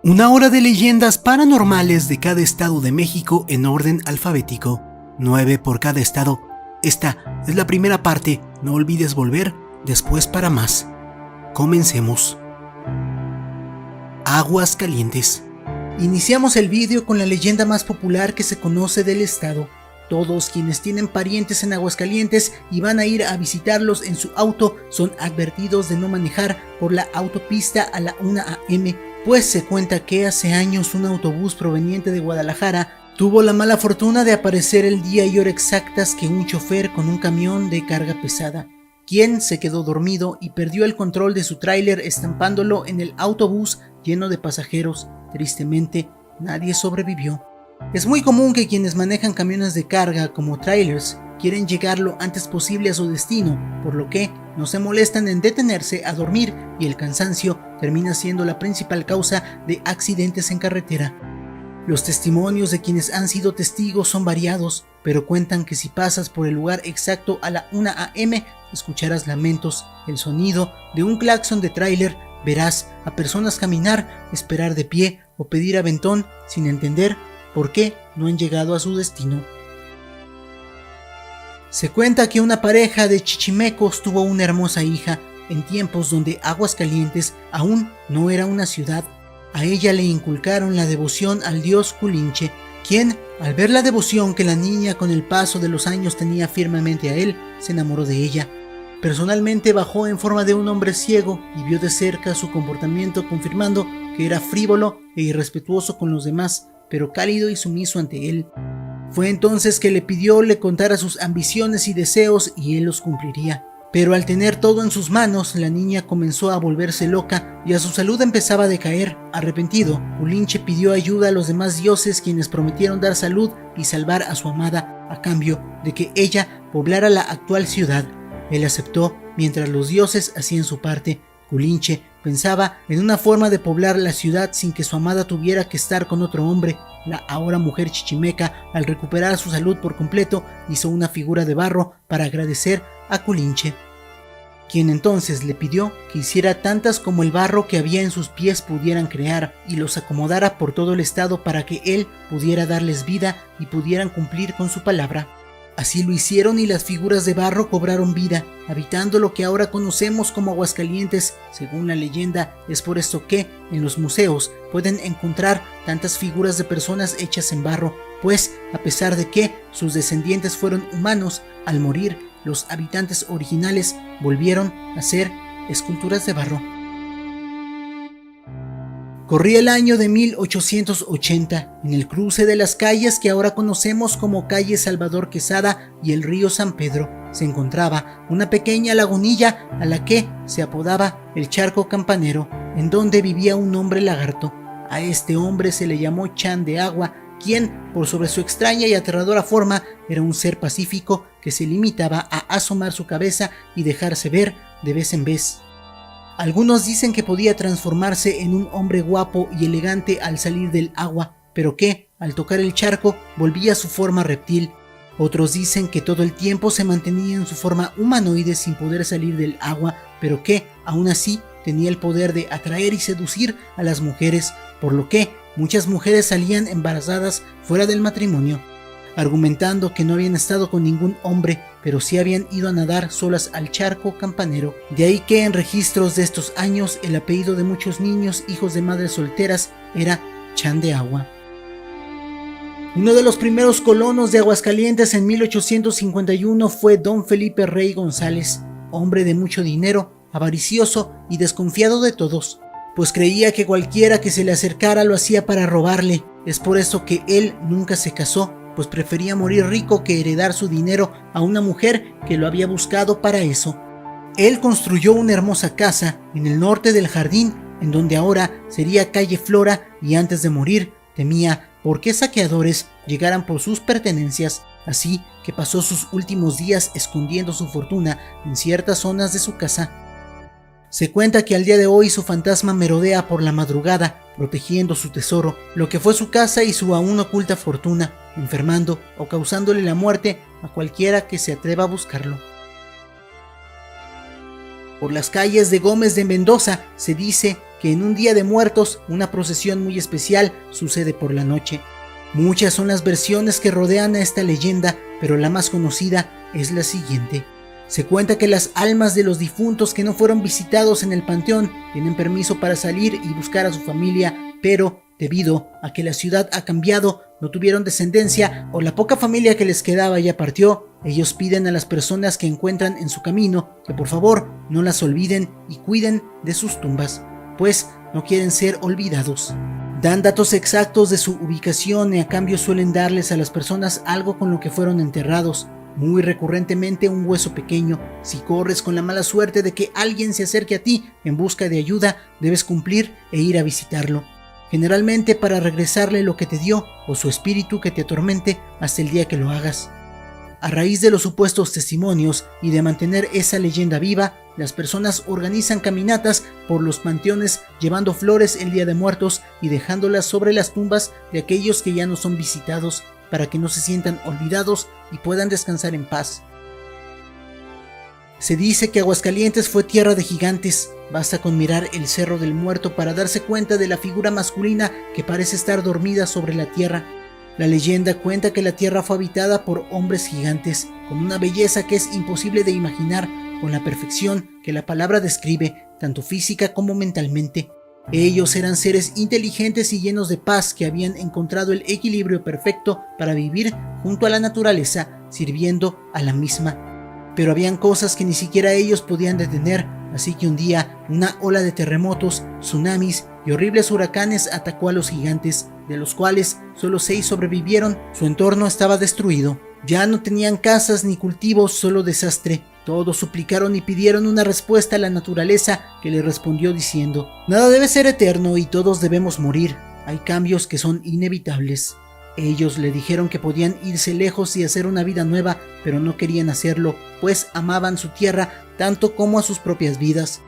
Una hora de leyendas paranormales de cada estado de México en orden alfabético. 9 por cada estado. Esta es la primera parte. No olvides volver después para más. Comencemos. Aguascalientes. Iniciamos el vídeo con la leyenda más popular que se conoce del estado. Todos quienes tienen parientes en Aguascalientes y van a ir a visitarlos en su auto son advertidos de no manejar por la autopista a la 1 a.m., pues se cuenta que hace años un autobús proveniente de Guadalajara tuvo la mala fortuna de aparecer el día y hora exactas que un chofer con un camión de carga pesada, quien se quedó dormido y perdió el control de su tráiler estampándolo en el autobús lleno de pasajeros. Tristemente, nadie sobrevivió. Es muy común que quienes manejan camiones de carga como trailers quieren llegar lo antes posible a su destino, por lo que no se molestan en detenerse a dormir y el cansancio termina siendo la principal causa de accidentes en carretera. Los testimonios de quienes han sido testigos son variados, pero cuentan que si pasas por el lugar exacto a la 1 a.m. escucharás lamentos, el sonido de un claxon de tráiler, verás a personas caminar, esperar de pie o pedir aventón sin entender por qué no han llegado a su destino. Se cuenta que una pareja de chichimecos tuvo una hermosa hija en tiempos donde Aguascalientes aún no era una ciudad. A ella le inculcaron la devoción al dios Culinche, quien, al ver la devoción que la niña con el paso de los años tenía firmemente a él, se enamoró de ella. Personalmente bajó en forma de un hombre ciego y vio de cerca su comportamiento, confirmando que era frívolo e irrespetuoso con los demás, pero cálido y sumiso ante él. Fue entonces que le pidió le contara sus ambiciones y deseos y él los cumpliría. Pero al tener todo en sus manos, la niña comenzó a volverse loca y a su salud empezaba a decaer. Arrepentido, Culinche pidió ayuda a los demás dioses, quienes prometieron dar salud y salvar a su amada a cambio de que ella poblara la actual ciudad. Él aceptó mientras los dioses hacían su parte. Culinche pensaba en una forma de poblar la ciudad sin que su amada tuviera que estar con otro hombre. La ahora mujer chichimeca, al recuperar su salud por completo, hizo una figura de barro para agradecer a Culinche, quien entonces le pidió que hiciera tantas como el barro que había en sus pies pudieran crear y los acomodara por todo el estado para que él pudiera darles vida y pudieran cumplir con su palabra. Así lo hicieron y las figuras de barro cobraron vida, habitando lo que ahora conocemos como Aguascalientes. Según la leyenda, es por esto que en los museos pueden encontrar tantas figuras de personas hechas en barro, pues a pesar de que sus descendientes fueron humanos, al morir los habitantes originales volvieron a ser esculturas de barro. Corría el año de 1880, en el cruce de las calles que ahora conocemos como calle Salvador Quesada y el río San Pedro, se encontraba una pequeña lagunilla a la que se apodaba el Charco Campanero, en donde vivía un hombre lagarto. A este hombre se le llamó Chan de Agua, quien, por sobre su extraña y aterradora forma, era un ser pacífico que se limitaba a asomar su cabeza y dejarse ver de vez en vez. Algunos dicen que podía transformarse en un hombre guapo y elegante al salir del agua, pero que, al tocar el charco, volvía a su forma reptil. Otros dicen que todo el tiempo se mantenía en su forma humanoide sin poder salir del agua, pero que, aún así, tenía el poder de atraer y seducir a las mujeres, por lo que muchas mujeres salían embarazadas fuera del matrimonio, argumentando que no habían estado con ningún hombre, pero sí habían ido a nadar solas al Charco Campanero. De ahí que en registros de estos años el apellido de muchos niños hijos de madres solteras era Chan de Agua. Uno de los primeros colonos de Aguascalientes en 1851 fue don Felipe Rey González, hombre de mucho dinero, avaricioso y desconfiado de todos, pues creía que cualquiera que se le acercara lo hacía para robarle. Es por eso que él nunca se casó, pues prefería morir rico que heredar su dinero a una mujer que lo había buscado para eso. Él construyó una hermosa casa en el norte del jardín, en donde ahora sería calle Flora, y antes de morir temía porque saqueadores llegaran por sus pertenencias, así que pasó sus últimos días escondiendo su fortuna en ciertas zonas de su casa. Se cuenta que al día de hoy su fantasma merodea por la madrugada, protegiendo su tesoro, lo que fue su casa y su aún oculta fortuna, enfermando o causándole la muerte a cualquiera que se atreva a buscarlo. Por las calles de Gómez de Mendoza se dice que en un día de muertos una procesión muy especial sucede por la noche. Muchas son las versiones que rodean a esta leyenda, pero la más conocida es la siguiente. Se cuenta que las almas de los difuntos que no fueron visitados en el panteón tienen permiso para salir y buscar a su familia, pero debido a que la ciudad ha cambiado, no tuvieron descendencia o la poca familia que les quedaba ya partió, ellos piden a las personas que encuentran en su camino que por favor no las olviden y cuiden de sus tumbas, pues no quieren ser olvidados. Dan datos exactos de su ubicación y a cambio suelen darles a las personas algo con lo que fueron enterrados. Muy recurrentemente un hueso pequeño. Si corres con la mala suerte de que alguien se acerque a ti en busca de ayuda, debes cumplir e ir a visitarlo. Generalmente para regresarle lo que te dio o su espíritu que te atormente hasta el día que lo hagas. A raíz de los supuestos testimonios y de mantener esa leyenda viva, las personas organizan caminatas por los panteones llevando flores el Día de Muertos y dejándolas sobre las tumbas de aquellos que ya no son visitados para que no se sientan olvidados y puedan descansar en paz. Se dice que Aguascalientes fue tierra de gigantes. Basta con mirar el Cerro del Muerto para darse cuenta de la figura masculina que parece estar dormida sobre la tierra. La leyenda cuenta que la tierra fue habitada por hombres gigantes, con una belleza que es imposible de imaginar, con la perfección que la palabra describe, tanto física como mentalmente. Ellos eran seres inteligentes y llenos de paz que habían encontrado el equilibrio perfecto para vivir junto a la naturaleza, sirviendo a la misma. Pero habían cosas que ni siquiera ellos podían detener, así que un día una ola de terremotos, tsunamis y horribles huracanes atacó a los gigantes, de los cuales solo 6 sobrevivieron. Su entorno estaba destruido. Ya no tenían casas ni cultivos, solo desastre. Todos suplicaron y pidieron una respuesta a la naturaleza, que le respondió diciendo: nada debe ser eterno y todos debemos morir. Hay cambios que son inevitables. Ellos le dijeron que podían irse lejos y hacer una vida nueva, pero no querían hacerlo, pues amaban su tierra tanto como a sus propias vidas.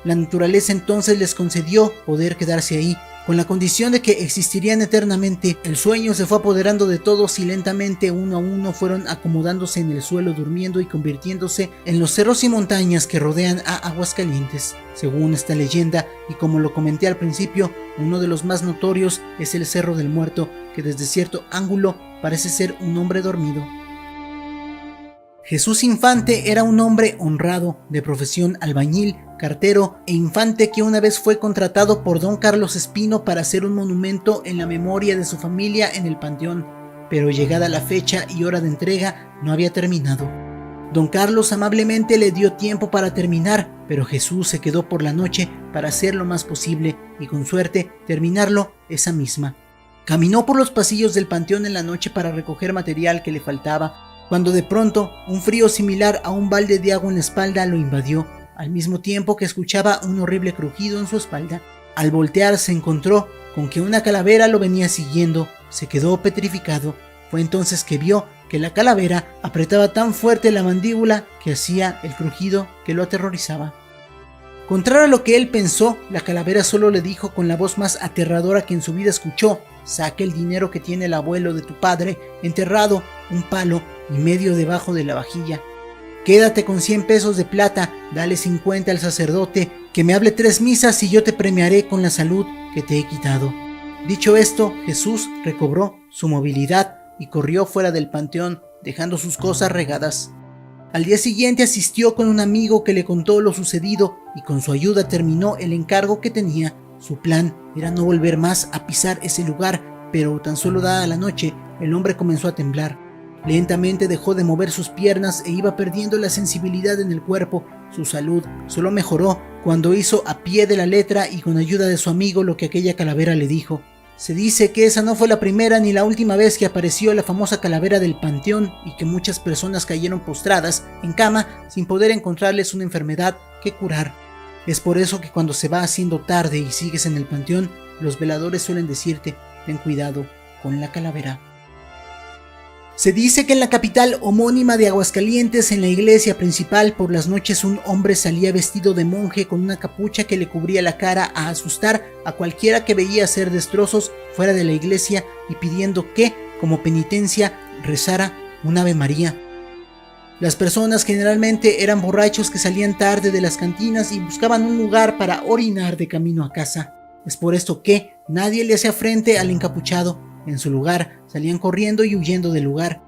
La naturaleza entonces les concedió poder quedarse ahí, con la condición de que existirían eternamente. El sueño se fue apoderando de todos y lentamente uno a uno fueron acomodándose en el suelo durmiendo y convirtiéndose en los cerros y montañas que rodean a Aguascalientes. Según esta leyenda, y como lo comenté al principio, uno de los más notorios es el Cerro del Muerto, que desde cierto ángulo parece ser un hombre dormido. Jesús Infante era un hombre honrado, de profesión albañil, cartero e infante, que una vez fue contratado por don Carlos Espino para hacer un monumento en la memoria de su familia en el panteón, pero llegada la fecha y hora de entrega no había terminado. Don Carlos amablemente le dio tiempo para terminar, pero Jesús se quedó por la noche para hacer lo más posible y con suerte terminarlo esa misma. Caminó por los pasillos del panteón en la noche para recoger material que le faltaba, cuando de pronto un frío similar a un balde de agua en la espalda lo invadió, al mismo tiempo que escuchaba un horrible crujido en su espalda. Al voltear se encontró con que una calavera lo venía siguiendo. Se quedó petrificado. Fue entonces que vio que la calavera apretaba tan fuerte la mandíbula que hacía el crujido que lo aterrorizaba. Contrario a lo que él pensó, la calavera solo le dijo con la voz más aterradora que en su vida escuchó: saca el dinero que tiene el abuelo de tu padre enterrado un palo y medio debajo de la vajilla. Quédate con 100 pesos de plata, dale 50 al sacerdote, que me hable 3 misas y yo te premiaré con la salud que te he quitado. Dicho esto, Jesús recobró su movilidad y corrió fuera del panteón, dejando sus cosas regadas. Al día siguiente asistió con un amigo que le contó lo sucedido y con su ayuda terminó el encargo que tenía. Su plan era no volver más a pisar ese lugar, pero tan solo dada la noche, el hombre comenzó a temblar. Lentamente dejó de mover sus piernas e iba perdiendo la sensibilidad en el cuerpo. Su salud solo mejoró cuando hizo a pie de la letra y con ayuda de su amigo lo que aquella calavera le dijo. Se dice que esa no fue la primera ni la última vez que apareció la famosa calavera del panteón y que muchas personas cayeron postradas en cama sin poder encontrarles una enfermedad que curar. Es por eso que cuando se va haciendo tarde y sigues en el panteón, los veladores suelen decirte: ten cuidado con la calavera. Se dice que en la capital homónima de Aguascalientes, en la iglesia principal, por las noches un hombre salía vestido de monje con una capucha que le cubría la cara a asustar a cualquiera que veía hacer destrozos fuera de la iglesia y pidiendo que, como penitencia, rezara un Ave María. Las personas generalmente eran borrachos que salían tarde de las cantinas y buscaban un lugar para orinar de camino a casa. Es por esto que nadie le hacía frente al encapuchado. En su lugar, salían corriendo y huyendo del lugar.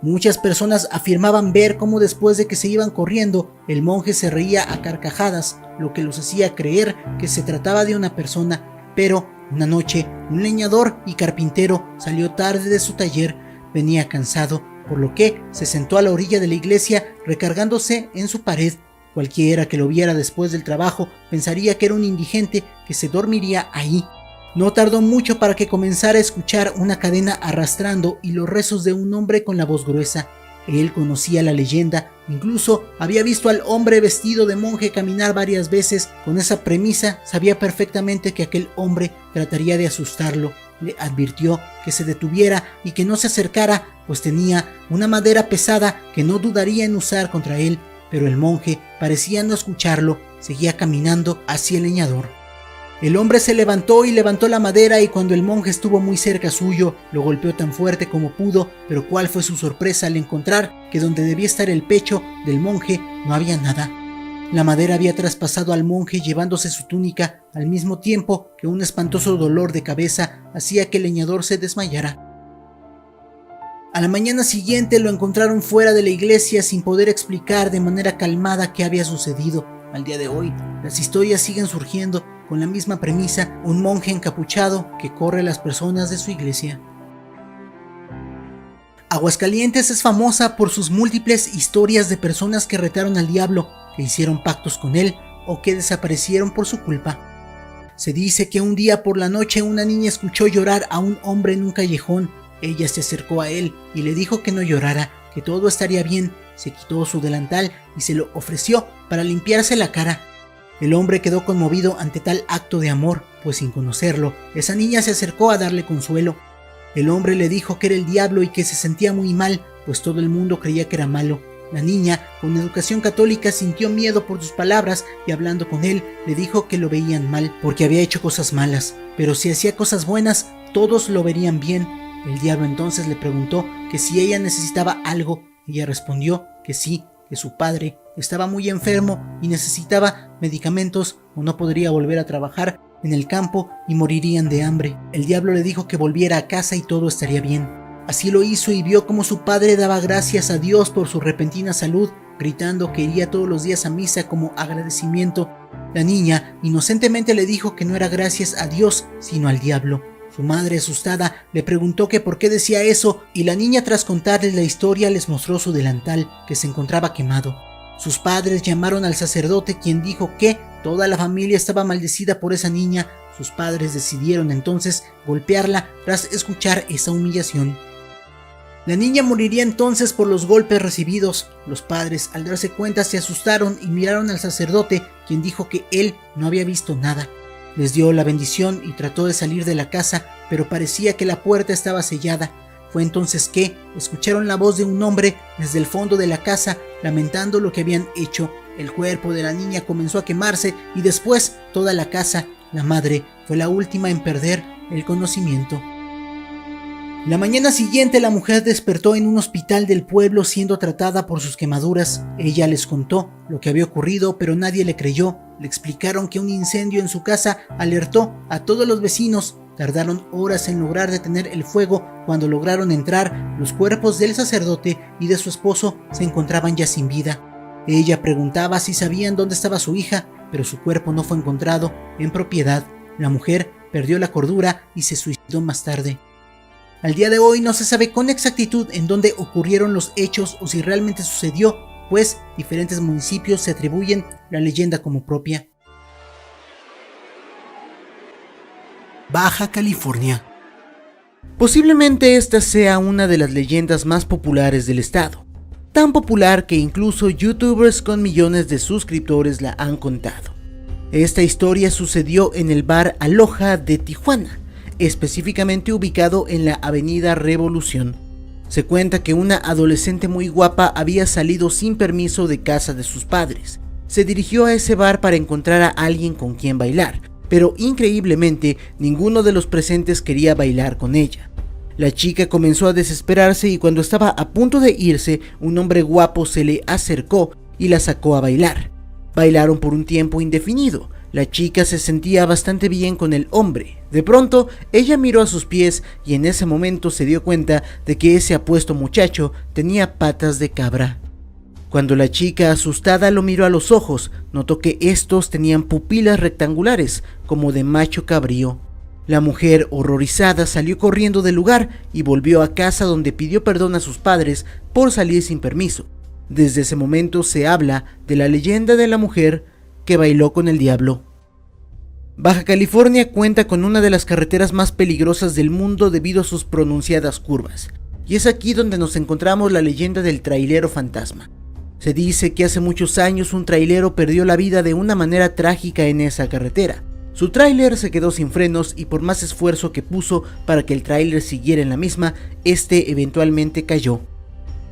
Muchas personas afirmaban ver cómo después de que se iban corriendo, el monje se reía a carcajadas, lo que los hacía creer que se trataba de una persona. Pero una noche, un leñador y carpintero salió tarde de su taller. Venía cansado, por lo que se sentó a la orilla de la iglesia recargándose en su pared. Cualquiera que lo viera después del trabajo pensaría que era un indigente que se dormiría ahí. No tardó mucho para que comenzara a escuchar una cadena arrastrando y los rezos de un hombre con la voz gruesa. Él conocía la leyenda, incluso había visto al hombre vestido de monje caminar varias veces. Con esa premisa sabía perfectamente que aquel hombre trataría de asustarlo. Le advirtió que se detuviera y que no se acercara, pues tenía una madera pesada que no dudaría en usar contra él. Pero el monje parecía no escucharlo, seguía caminando hacia el leñador. El hombre se levantó y levantó la madera, y cuando el monje estuvo muy cerca suyo, lo golpeó tan fuerte como pudo. Pero cuál fue su sorpresa al encontrar que donde debía estar el pecho del monje no había nada. La madera había traspasado al monje llevándose su túnica, al mismo tiempo que un espantoso dolor de cabeza hacía que el leñador se desmayara. A la mañana siguiente lo encontraron fuera de la iglesia sin poder explicar de manera calmada qué había sucedido. Al día de hoy, las historias siguen surgiendo con la misma premisa: un monje encapuchado que corre a las personas de su iglesia. Aguascalientes es famosa por sus múltiples historias de personas que retaron al diablo, que hicieron pactos con él o que desaparecieron por su culpa. Se dice que un día por la noche una niña escuchó llorar a un hombre en un callejón. Ella se acercó a él y le dijo que no llorara, que todo estaría bien. Se quitó su delantal y se lo ofreció para limpiarse la cara. El hombre quedó conmovido ante tal acto de amor, pues sin conocerlo, esa niña se acercó a darle consuelo. El hombre le dijo que era el diablo y que se sentía muy mal, pues todo el mundo creía que era malo. La niña, con educación católica, sintió miedo por sus palabras y hablando con él, le dijo que lo veían mal porque había hecho cosas malas, pero si hacía cosas buenas, todos lo verían bien. El diablo entonces le preguntó que si ella necesitaba algo. Ella respondió que sí, que su padre estaba muy enfermo y necesitaba medicamentos o no podría volver a trabajar en el campo y morirían de hambre. El diablo le dijo que volviera a casa y todo estaría bien. Así lo hizo y vio como su padre daba gracias a Dios por su repentina salud, gritando que iría todos los días a misa como agradecimiento. La niña inocentemente le dijo que no era gracias a Dios, sino al diablo. Su madre, asustada, le preguntó que por qué decía eso, y la niña, tras contarles la historia, les mostró su delantal, que se encontraba quemado. Sus padres llamaron al sacerdote, quien dijo que toda la familia estaba maldecida por esa niña. Sus padres decidieron entonces golpearla tras escuchar esa humillación. La niña moriría entonces por los golpes recibidos. Los padres, al darse cuenta, se asustaron y miraron al sacerdote, quien dijo que él no había visto nada. Les dio la bendición y trató de salir de la casa, pero parecía que la puerta estaba sellada. Fue entonces que escucharon la voz de un hombre desde el fondo de la casa, lamentando lo que habían hecho. El cuerpo de la niña comenzó a quemarse y después toda la casa. La madre fue la última en perder el conocimiento. La mañana siguiente la mujer despertó en un hospital del pueblo siendo tratada por sus quemaduras. Ella les contó lo que había ocurrido, pero nadie le creyó. Le explicaron que un incendio en su casa alertó a todos los vecinos. Tardaron horas en lograr detener el fuego. Cuando lograron entrar, los cuerpos del sacerdote y de su esposo se encontraban ya sin vida. Ella preguntaba si sabían dónde estaba su hija, pero su cuerpo no fue encontrado en propiedad. La mujer perdió la cordura y se suicidó más tarde. Al día de hoy no se sabe con exactitud en dónde ocurrieron los hechos o si realmente sucedió, pues diferentes municipios se atribuyen la leyenda como propia. Baja California. Posiblemente esta sea una de las leyendas más populares del estado, tan popular que incluso youtubers con millones de suscriptores la han contado. Esta historia sucedió en el bar Aloha de Tijuana, específicamente ubicado en la avenida Revolución. Se cuenta que una adolescente muy guapa había salido sin permiso de casa de sus padres. Se dirigió a ese bar para encontrar a alguien con quien bailar, pero increíblemente ninguno de los presentes quería bailar con ella. La chica comenzó a desesperarse y cuando estaba a punto de irse, un hombre guapo se le acercó y la sacó a bailar. Bailaron por un tiempo indefinido. La chica se sentía bastante bien con el hombre. De pronto, ella miró a sus pies y en ese momento se dio cuenta de que ese apuesto muchacho tenía patas de cabra. Cuando la chica, asustada, lo miró a los ojos, notó que estos tenían pupilas rectangulares, como de macho cabrío. La mujer, horrorizada, salió corriendo del lugar y volvió a casa, donde pidió perdón a sus padres por salir sin permiso. Desde ese momento se habla de la leyenda de la mujer que bailó con el diablo. Baja California cuenta con una de las carreteras más peligrosas del mundo debido a sus pronunciadas curvas, y es aquí donde nos encontramos la leyenda del trailero fantasma. Se dice que hace muchos años un trailero perdió la vida de una manera trágica en esa carretera. Su tráiler se quedó sin frenos y por más esfuerzo que puso para que el tráiler siguiera en la misma, este eventualmente cayó.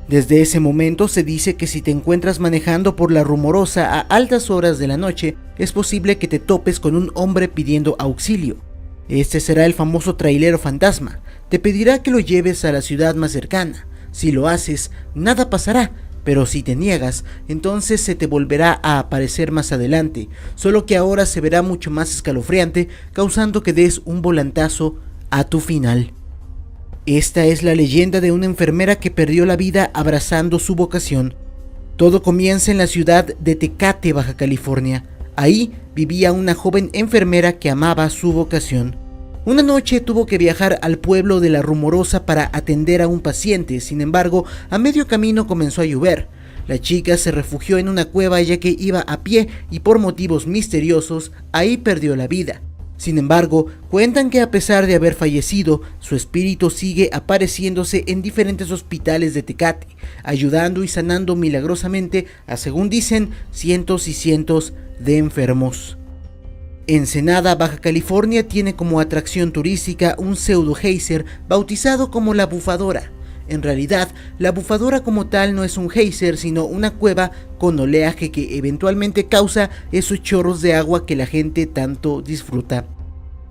Desde ese momento se dice que si te encuentras manejando por La Rumorosa a altas horas de la noche, es posible que te topes con un hombre pidiendo auxilio. Este será el famoso trailero fantasma. Te pedirá que lo lleves a la ciudad más cercana. Si lo haces, nada pasará, pero si te niegas, entonces se te volverá a aparecer más adelante, solo que ahora se verá mucho más escalofriante, causando que des un volantazo a tu final. Esta es la leyenda de una enfermera que perdió la vida abrazando su vocación. Todo comienza en la ciudad de Tecate, Baja California. Ahí vivía una joven enfermera que amaba su vocación. Una noche tuvo que viajar al pueblo de La Rumorosa para atender a un paciente. Sin embargo, a medio camino comenzó a llover. La chica se refugió en una cueva ya que iba a pie y por motivos misteriosos ahí perdió la vida. Sin embargo, cuentan que a pesar de haber fallecido, su espíritu sigue apareciéndose en diferentes hospitales de Tecate, ayudando y sanando milagrosamente a, según dicen, cientos y cientos de enfermos. Ensenada, Baja California, tiene como atracción turística un pseudo geyser bautizado como la Bufadora. En realidad, la Bufadora como tal no es un geyser, sino una cueva con oleaje que eventualmente causa esos chorros de agua que la gente tanto disfruta.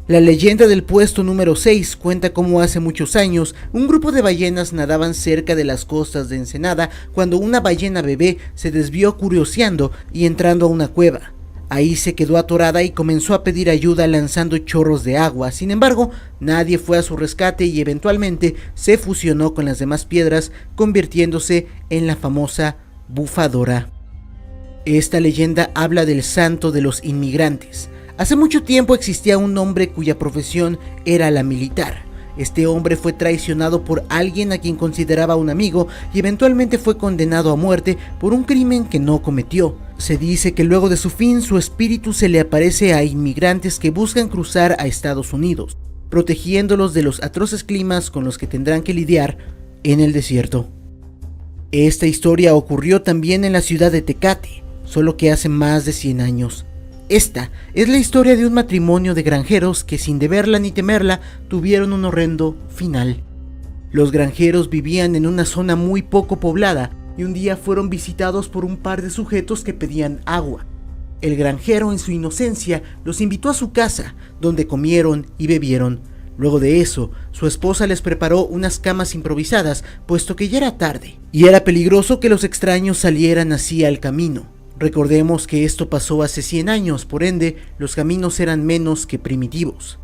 La leyenda del puesto número 6 cuenta cómo hace muchos años un grupo de ballenas nadaban cerca de las costas de Ensenada cuando una ballena bebé se desvió curioseando y entrando a una cueva. Ahí se quedó atorada y comenzó a pedir ayuda lanzando chorros de agua. Sin embargo, nadie fue a su rescate y eventualmente se fusionó con las demás piedras, convirtiéndose en la famosa Bufadora. Esta leyenda habla del santo de los inmigrantes. Hace mucho tiempo existía un hombre cuya profesión era la militar. Este hombre fue traicionado por alguien a quien consideraba un amigo y eventualmente fue condenado a muerte por un crimen que no cometió. Se dice que luego de su fin, su espíritu se le aparece a inmigrantes que buscan cruzar a Estados Unidos, protegiéndolos de los atroces climas con los que tendrán que lidiar en el desierto. Esta historia ocurrió también en la ciudad de Tecate, solo que hace más de 100 años. Esta es la historia de un matrimonio de granjeros que, sin deberla ni temerla, tuvieron un horrendo final. Los granjeros vivían en una zona muy poco poblada y un día fueron visitados por un par de sujetos que pedían agua. El granjero, en su inocencia, los invitó a su casa, donde comieron y bebieron. Luego de eso, su esposa les preparó unas camas improvisadas, puesto que ya era tarde, y era peligroso que los extraños salieran así al camino. Recordemos que esto pasó hace 100 años, por ende, los caminos eran menos que primitivos.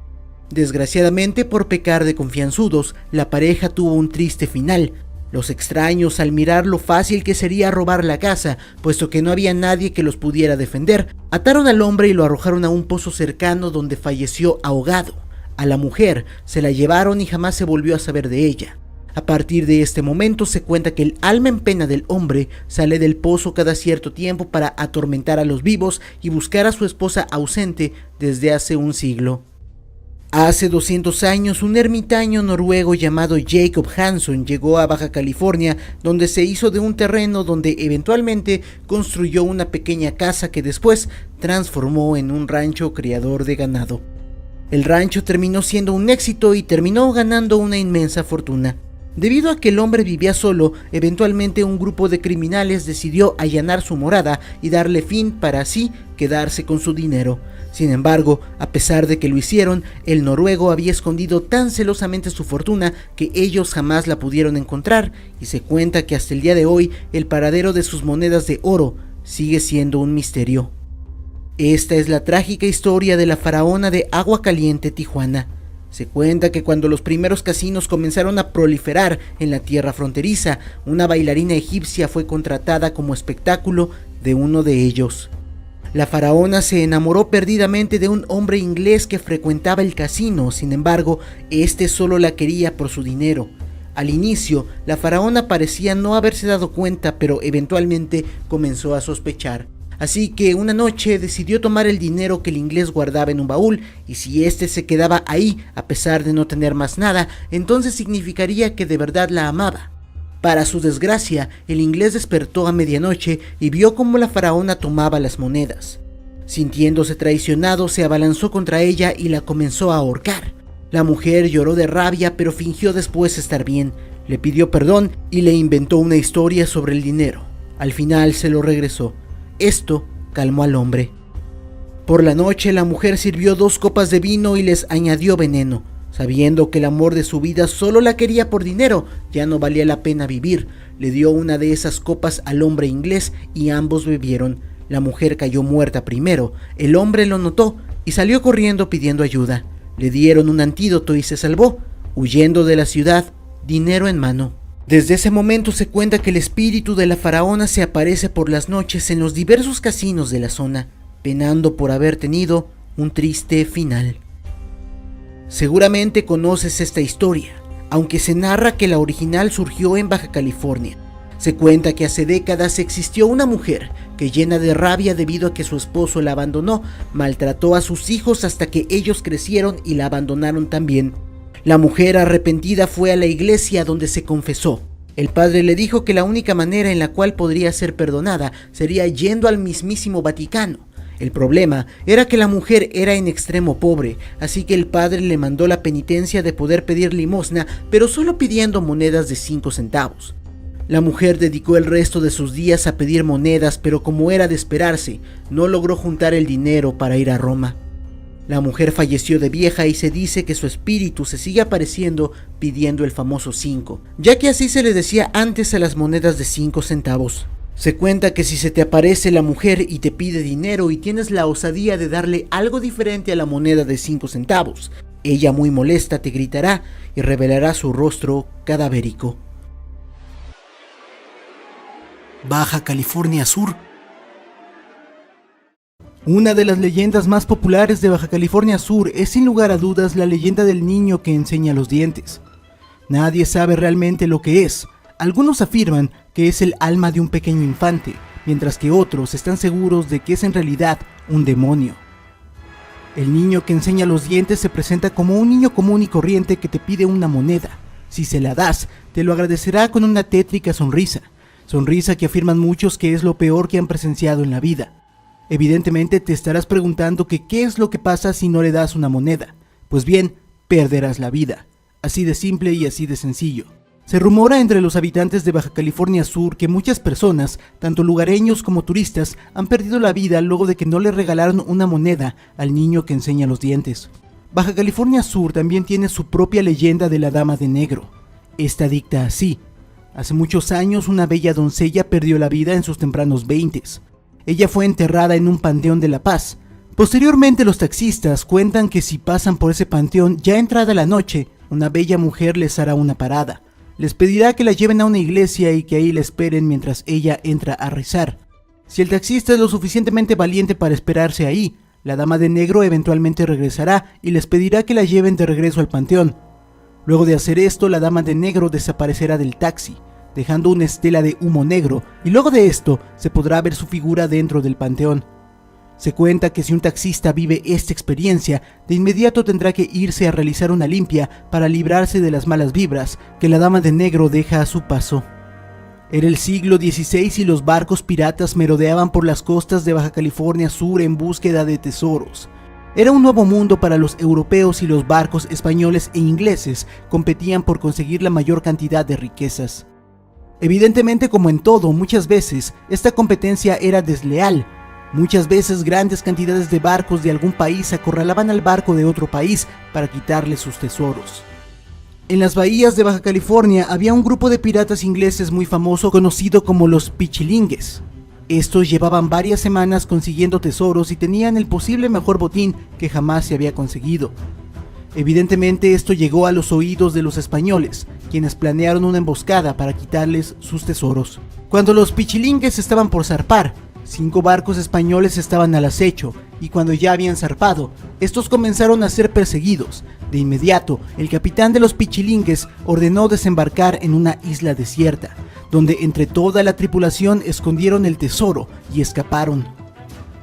Desgraciadamente, por pecar de confianzudos, la pareja tuvo un triste final. Los extraños, al mirar lo fácil que sería robar la casa, puesto que no había nadie que los pudiera defender, ataron al hombre y lo arrojaron a un pozo cercano donde falleció ahogado. A la mujer se la llevaron y jamás se volvió a saber de ella. A partir de este momento se cuenta que el alma en pena del hombre sale del pozo cada cierto tiempo para atormentar a los vivos y buscar a su esposa ausente desde hace un siglo. Hace 200 años, un ermitaño noruego llamado Jacob Hanson llegó a Baja California, donde se hizo de un terreno donde eventualmente construyó una pequeña casa que después transformó en un rancho criador de ganado. El rancho terminó siendo un éxito y terminó ganando una inmensa fortuna. Debido a que el hombre vivía solo, eventualmente un grupo de criminales decidió allanar su morada y darle fin para así quedarse con su dinero. Sin embargo, a pesar de que lo hicieron, el noruego había escondido tan celosamente su fortuna que ellos jamás la pudieron encontrar, y se cuenta que hasta el día de hoy el paradero de sus monedas de oro sigue siendo un misterio. Esta es la trágica historia de la faraona de Agua Caliente, Tijuana. Se cuenta que cuando los primeros casinos comenzaron a proliferar en la tierra fronteriza, una bailarina egipcia fue contratada como espectáculo de uno de ellos. La faraona se enamoró perdidamente de un hombre inglés que frecuentaba el casino. Sin embargo, este solo la quería por su dinero. Al inicio, la faraona parecía no haberse dado cuenta, pero eventualmente comenzó a sospechar. Así que una noche decidió tomar el dinero que el inglés guardaba en un baúl, y si éste se quedaba ahí a pesar de no tener más nada, entonces significaría que de verdad la amaba. Para su desgracia, el inglés despertó a medianoche y vio cómo la faraona tomaba las monedas. Sintiéndose traicionado, se abalanzó contra ella y la comenzó a ahorcar. La mujer lloró de rabia, pero fingió después estar bien. Le pidió perdón y le inventó una historia sobre el dinero. Al final se lo regresó. Esto calmó al hombre. Por la noche, la mujer sirvió 2 copas de vino y les añadió veneno. Sabiendo que el amor de su vida solo la quería por dinero, ya no valía la pena vivir, le dio una de esas copas al hombre inglés y ambos bebieron. La mujer cayó muerta primero, el hombre lo notó y salió corriendo pidiendo ayuda. Le dieron un antídoto y se salvó, huyendo de la ciudad, dinero en mano. Desde ese momento se cuenta que el espíritu de la faraona se aparece por las noches en los diversos casinos de la zona, penando por haber tenido un triste final. Seguramente conoces esta historia, aunque se narra que la original surgió en Baja California. Se cuenta que hace décadas existió una mujer que, llena de rabia debido a que su esposo la abandonó, maltrató a sus hijos hasta que ellos crecieron y la abandonaron también. La mujer arrepentida fue a la iglesia donde se confesó. El padre le dijo que la única manera en la cual podría ser perdonada sería yendo al mismísimo Vaticano. El problema era que la mujer era en extremo pobre, así que el padre le mandó la penitencia de poder pedir limosna, pero solo pidiendo monedas de 5 centavos. La mujer dedicó el resto de sus días a pedir monedas, pero como era de esperarse, no logró juntar el dinero para ir a Roma. La mujer falleció de vieja y se dice que su espíritu se sigue apareciendo pidiendo el famoso 5, ya que así se le decía antes a las monedas de 5 centavos. Se cuenta que si se te aparece la mujer y te pide dinero y tienes la osadía de darle algo diferente a la moneda de 5 centavos, ella muy molesta te gritará y revelará su rostro cadavérico. Baja California Sur. Una de las leyendas más populares de Baja California Sur es sin lugar a dudas la leyenda del niño que enseña los dientes. Nadie sabe realmente lo que es. Algunos afirman que es el alma de un pequeño infante, mientras que otros están seguros de que es en realidad un demonio. El niño que enseña los dientes se presenta como un niño común y corriente que te pide una moneda. Si se la das, te lo agradecerá con una tétrica sonrisa que afirman muchos que es lo peor que han presenciado en la vida. Evidentemente te estarás preguntando que qué es lo que pasa si no le das una moneda. Pues bien, perderás la vida. Así de simple y así de sencillo. Se rumora entre los habitantes de Baja California Sur que muchas personas, tanto lugareños como turistas, han perdido la vida luego de que no le regalaron una moneda al niño que enseña los dientes. Baja California Sur también tiene su propia leyenda de la Dama de Negro. Esta dicta así: hace muchos años una bella doncella perdió la vida en sus tempranos 20s. Ella fue enterrada en un panteón de La Paz. Posteriormente los taxistas cuentan que si pasan por ese panteón ya entrada la noche, una bella mujer les hará una parada. Les pedirá que la lleven a una iglesia y que ahí la esperen mientras ella entra a rezar. Si el taxista es lo suficientemente valiente para esperarse ahí, la Dama de Negro eventualmente regresará y les pedirá que la lleven de regreso al panteón. Luego de hacer esto, la Dama de Negro desaparecerá del taxi, dejando una estela de humo negro, y luego de esto se podrá ver su figura dentro del panteón. Se cuenta que si un taxista vive esta experiencia, de inmediato tendrá que irse a realizar una limpia para librarse de las malas vibras que la Dama de Negro deja a su paso. Era el siglo XVI y los barcos piratas merodeaban por las costas de Baja California Sur en búsqueda de tesoros. Era un nuevo mundo para los europeos y los barcos españoles e ingleses competían por conseguir la mayor cantidad de riquezas. Evidentemente, como en todo, muchas veces esta competencia era desleal. Muchas veces grandes cantidades de barcos de algún país acorralaban al barco de otro país para quitarle sus tesoros. En las bahías de Baja California había un grupo de piratas ingleses muy famoso conocido como los Pichilingues. Estos llevaban varias semanas consiguiendo tesoros y tenían el posible mejor botín que jamás se había conseguido. Evidentemente esto llegó a los oídos de los españoles, quienes planearon una emboscada para quitarles sus tesoros. Cuando los Pichilingues estaban por zarpar, 5 barcos españoles estaban al acecho, y cuando ya habían zarpado, estos comenzaron a ser perseguidos. De inmediato, el capitán de los Pichilingues ordenó desembarcar en una isla desierta, donde entre toda la tripulación escondieron el tesoro y escaparon.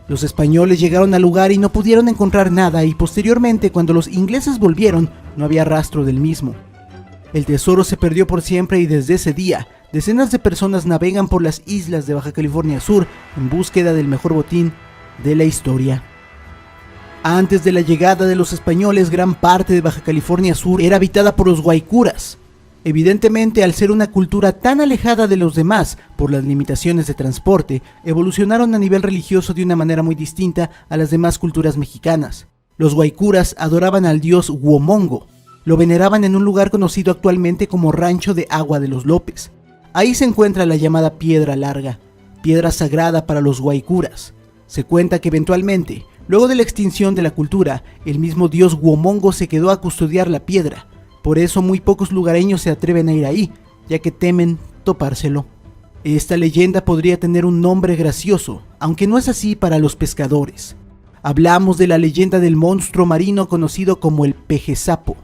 Los españoles llegaron al lugar y no pudieron encontrar nada, y posteriormente, cuando los ingleses volvieron, no había rastro del mismo. El tesoro se perdió por siempre y desde ese día, decenas de personas navegan por las islas de Baja California Sur en búsqueda del mejor botín de la historia. Antes de la llegada de los españoles, gran parte de Baja California Sur era habitada por los guaycuras. Evidentemente, al ser una cultura tan alejada de los demás por las limitaciones de transporte, evolucionaron a nivel religioso de una manera muy distinta a las demás culturas mexicanas. Los guaycuras adoraban al dios Huomongo. Lo veneraban en un lugar conocido actualmente como Rancho de Agua de los López. Ahí se encuentra la llamada Piedra Larga, piedra sagrada para los guaycuras. Se cuenta que eventualmente, luego de la extinción de la cultura, el mismo dios Huomongo se quedó a custodiar la piedra. Por eso muy pocos lugareños se atreven a ir ahí, ya que temen topárselo. Esta leyenda podría tener un nombre gracioso, aunque no es así para los pescadores. Hablamos de la leyenda del monstruo marino conocido como el pejesapo.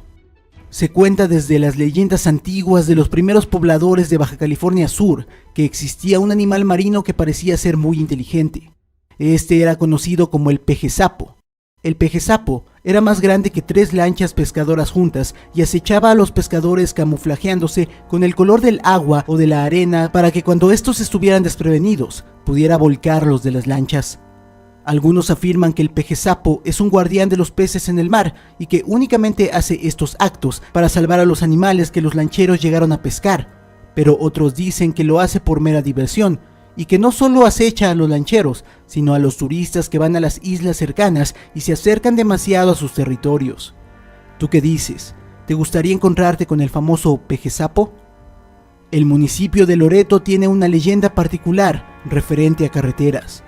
Se cuenta desde las leyendas antiguas de los primeros pobladores de Baja California Sur que existía un animal marino que parecía ser muy inteligente. Este era conocido como el pejesapo. El pejesapo era más grande que 3 lanchas pescadoras juntas y acechaba a los pescadores camuflajeándose con el color del agua o de la arena para que cuando estos estuvieran desprevenidos pudiera volcarlos de las lanchas. Algunos afirman que el pejesapo es un guardián de los peces en el mar y que únicamente hace estos actos para salvar a los animales que los lancheros llegaron a pescar, pero otros dicen que lo hace por mera diversión y que no solo acecha a los lancheros, sino a los turistas que van a las islas cercanas y se acercan demasiado a sus territorios. ¿Tú qué dices? ¿Te gustaría encontrarte con el famoso pejesapo? El municipio de Loreto tiene una leyenda particular referente a carreteras.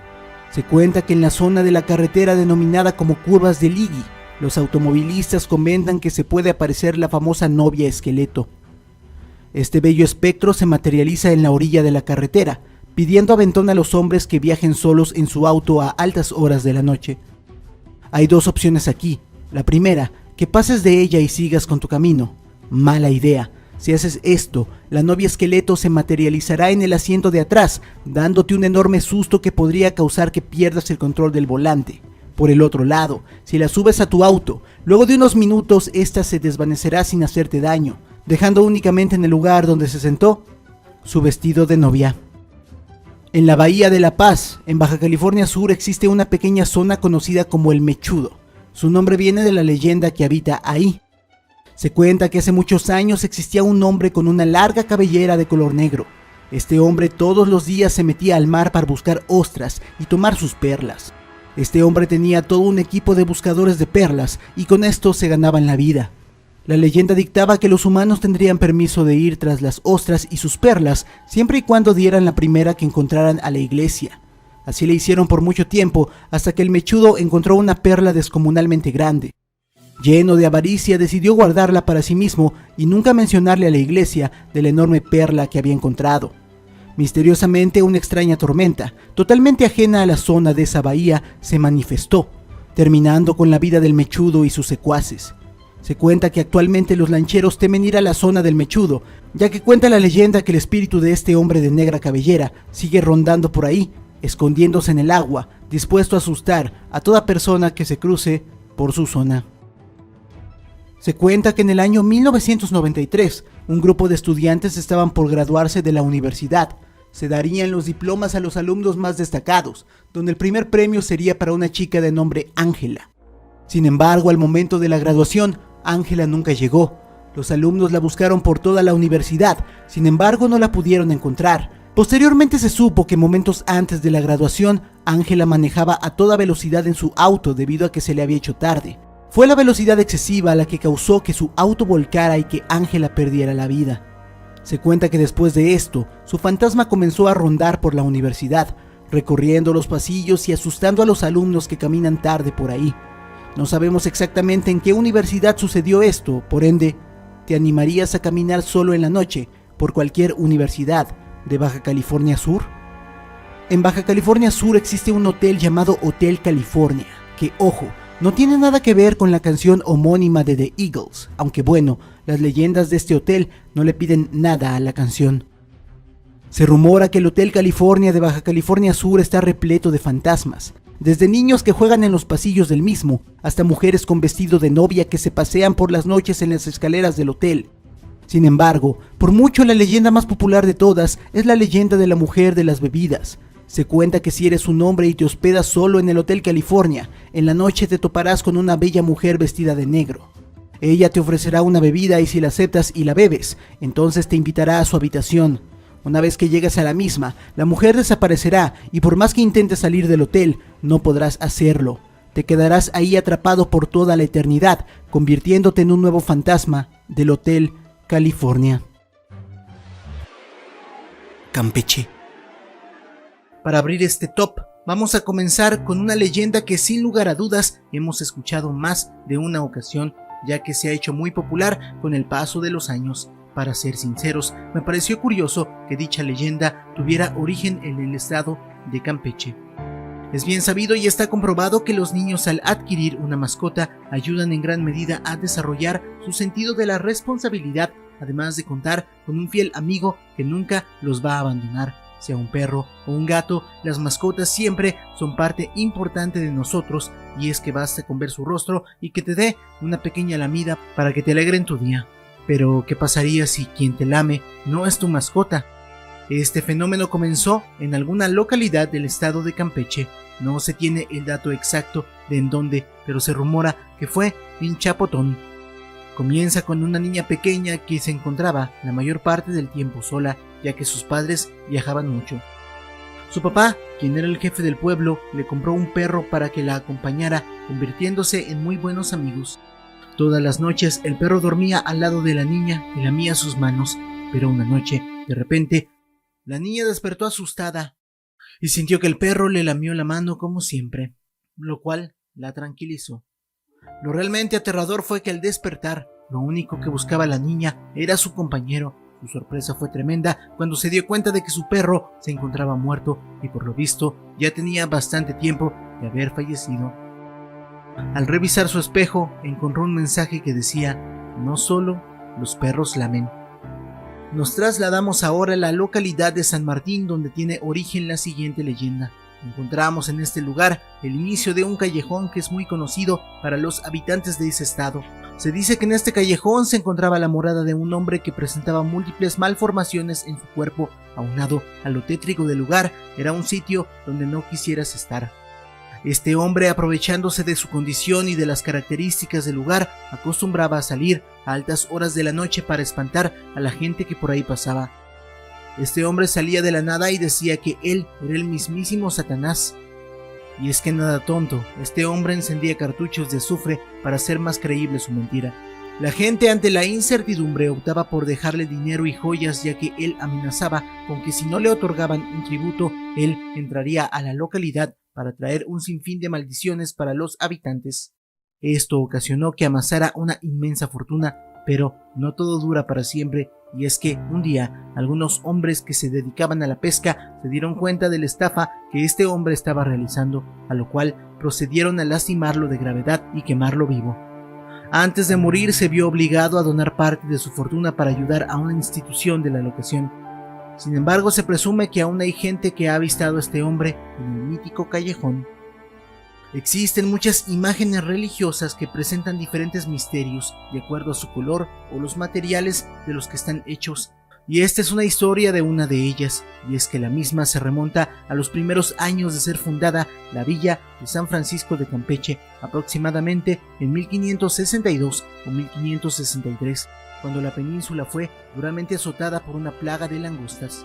Se cuenta que en la zona de la carretera denominada como Curvas de Ligui, los automovilistas comentan que se puede aparecer la famosa novia esqueleto. Este bello espectro se materializa en la orilla de la carretera, pidiendo aventón a los hombres que viajen solos en su auto a altas horas de la noche. Hay 2 opciones aquí. La primera, que pases de ella y sigas con tu camino. Mala idea. Si haces esto, la novia esqueleto se materializará en el asiento de atrás, dándote un enorme susto que podría causar que pierdas el control del volante. Por el otro lado, si la subes a tu auto, luego de unos minutos esta se desvanecerá sin hacerte daño, dejando únicamente en el lugar donde se sentó su vestido de novia. En la bahía de La Paz, en Baja California Sur, existe una pequeña zona conocida como el Mechudo. Su nombre viene de la leyenda que habita ahí. Se cuenta que hace muchos años existía un hombre con una larga cabellera de color negro. Este hombre todos los días se metía al mar para buscar ostras y tomar sus perlas. Este hombre tenía todo un equipo de buscadores de perlas y con esto se ganaban la vida. La leyenda dictaba que los humanos tendrían permiso de ir tras las ostras y sus perlas siempre y cuando dieran la primera que encontraran a la iglesia. Así le hicieron por mucho tiempo hasta que el mechudo encontró una perla descomunalmente grande. Lleno de avaricia, decidió guardarla para sí mismo y nunca mencionarle a la iglesia de la enorme perla que había encontrado. Misteriosamente, una extraña tormenta, totalmente ajena a la zona de esa bahía, se manifestó, terminando con la vida del mechudo y sus secuaces. Se cuenta que actualmente los lancheros temen ir a la zona del mechudo, ya que cuenta la leyenda que el espíritu de este hombre de negra cabellera sigue rondando por ahí, escondiéndose en el agua, dispuesto a asustar a toda persona que se cruce por su zona. Se cuenta que en el año 1993, un grupo de estudiantes estaban por graduarse de la universidad. Se darían los diplomas a los alumnos más destacados, donde el primer premio sería para una chica de nombre Ángela. Sin embargo, al momento de la graduación, Ángela nunca llegó. Los alumnos la buscaron por toda la universidad, sin embargo no la pudieron encontrar. Posteriormente se supo que momentos antes de la graduación, Ángela manejaba a toda velocidad en su auto debido a que se le había hecho tarde. Fue la velocidad excesiva la que causó que su auto volcara y que Ángela perdiera la vida. Se cuenta que después de esto, su fantasma comenzó a rondar por la universidad, recorriendo los pasillos y asustando a los alumnos que caminan tarde por ahí. No sabemos exactamente en qué universidad sucedió esto, por ende, ¿te animarías a caminar solo en la noche por cualquier universidad de Baja California Sur? En Baja California Sur existe un hotel llamado Hotel California, que, ojo, no tiene nada que ver con la canción homónima de The Eagles, aunque bueno, las leyendas de este hotel no le piden nada a la canción. Se rumora que el Hotel California de Baja California Sur está repleto de fantasmas, desde niños que juegan en los pasillos del mismo, hasta mujeres con vestido de novia que se pasean por las noches en las escaleras del hotel. Sin embargo, por mucho la leyenda más popular de todas es la leyenda de la mujer de las bebidas. Se cuenta que si eres un hombre y te hospedas solo en el Hotel California, en la noche te toparás con una bella mujer vestida de negro. Ella te ofrecerá una bebida y si la aceptas y la bebes, entonces te invitará a su habitación. Una vez que llegas a la misma, la mujer desaparecerá y por más que intentes salir del hotel, no podrás hacerlo. Te quedarás ahí atrapado por toda la eternidad, convirtiéndote en un nuevo fantasma del Hotel California. Campeche. Para abrir este top, vamos a comenzar con una leyenda que sin lugar a dudas hemos escuchado más de una ocasión, ya que se ha hecho muy popular con el paso de los años. Para ser sinceros, me pareció curioso que dicha leyenda tuviera origen en el estado de Campeche. Es bien sabido y está comprobado que los niños al adquirir una mascota ayudan en gran medida a desarrollar su sentido de la responsabilidad, además de contar con un fiel amigo que nunca los va a abandonar. Sea un perro o un gato, las mascotas siempre son parte importante de nosotros y es que basta con ver su rostro y que te dé una pequeña lamida para que te alegren tu día. Pero, ¿qué pasaría si quien te lame no es tu mascota? Este fenómeno comenzó en alguna localidad del estado de Campeche. No se tiene el dato exacto de en dónde, pero se rumora que fue en Chapotón. Comienza con una niña pequeña que se encontraba la mayor parte del tiempo sola, ya que sus padres viajaban mucho. Su papá, quien era el jefe del pueblo, le compró un perro para que la acompañara, convirtiéndose en muy buenos amigos. Todas las noches el perro dormía al lado de la niña y lamía sus manos, pero una noche, de repente, la niña despertó asustada y sintió que el perro le lamió la mano como siempre, lo cual la tranquilizó. Lo realmente aterrador fue que al despertar, lo único que buscaba la niña era su compañero. Su sorpresa fue tremenda cuando se dio cuenta de que su perro se encontraba muerto y por lo visto ya tenía bastante tiempo de haber fallecido. Al revisar su espejo, encontró un mensaje que decía: no solo los perros lamen. Nos trasladamos ahora a la localidad de San Martín, donde tiene origen la siguiente leyenda. Encontramos en este lugar el inicio de un callejón que es muy conocido para los habitantes de ese estado. Se dice que en este callejón se encontraba la morada de un hombre que presentaba múltiples malformaciones en su cuerpo. Aunado a lo tétrico del lugar, era un sitio donde no quisieras estar. Este hombre, aprovechándose de su condición y de las características del lugar, acostumbraba a salir a altas horas de la noche para espantar a la gente que por ahí pasaba. Este hombre salía de la nada y decía que él era el mismísimo Satanás. Y es que nada tonto, este hombre encendía cartuchos de azufre para hacer más creíble su mentira. La gente, ante la incertidumbre, optaba por dejarle dinero y joyas, ya que él amenazaba con que si no le otorgaban un tributo, él entraría a la localidad para traer un sinfín de maldiciones para los habitantes. Esto ocasionó que amasara una inmensa fortuna, pero no todo dura para siempre, y es que un día algunos hombres que se dedicaban a la pesca se dieron cuenta de la estafa que este hombre estaba realizando, a lo cual procedieron a lastimarlo de gravedad y quemarlo vivo. Antes de morir se vio obligado a donar parte de su fortuna para ayudar a una institución de la locación. Sin embargo, se presume que aún hay gente que ha avistado a este hombre en el mítico callejón. Existen muchas imágenes religiosas que presentan diferentes misterios de acuerdo a su color o los materiales de los que están hechos, y esta es una historia de una de ellas, y es que la misma se remonta a los primeros años de ser fundada la villa de San Francisco de Campeche, aproximadamente en 1562 o 1563, cuando la península fue duramente azotada por una plaga de langostas.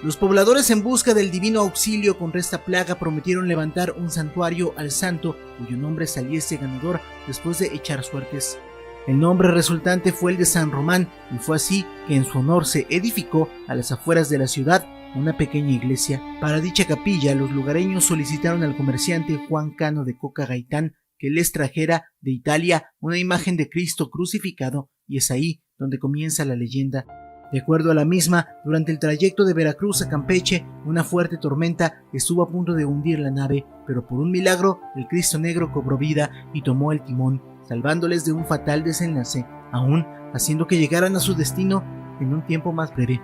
Los pobladores, en busca del divino auxilio contra esta plaga, prometieron levantar un santuario al santo cuyo nombre saliese ganador después de echar suertes. El nombre resultante fue el de San Román, y fue así que en su honor se edificó a las afueras de la ciudad una pequeña iglesia. Para dicha capilla, los lugareños solicitaron al comerciante Juan Cano de Coca Gaitán que les trajera de Italia una imagen de Cristo crucificado, y es ahí donde comienza la leyenda. De acuerdo a la misma, durante el trayecto de Veracruz a Campeche, una fuerte tormenta estuvo a punto de hundir la nave, pero por un milagro el Cristo Negro cobró vida y tomó el timón, salvándoles de un fatal desenlace, aún haciendo que llegaran a su destino en un tiempo más breve.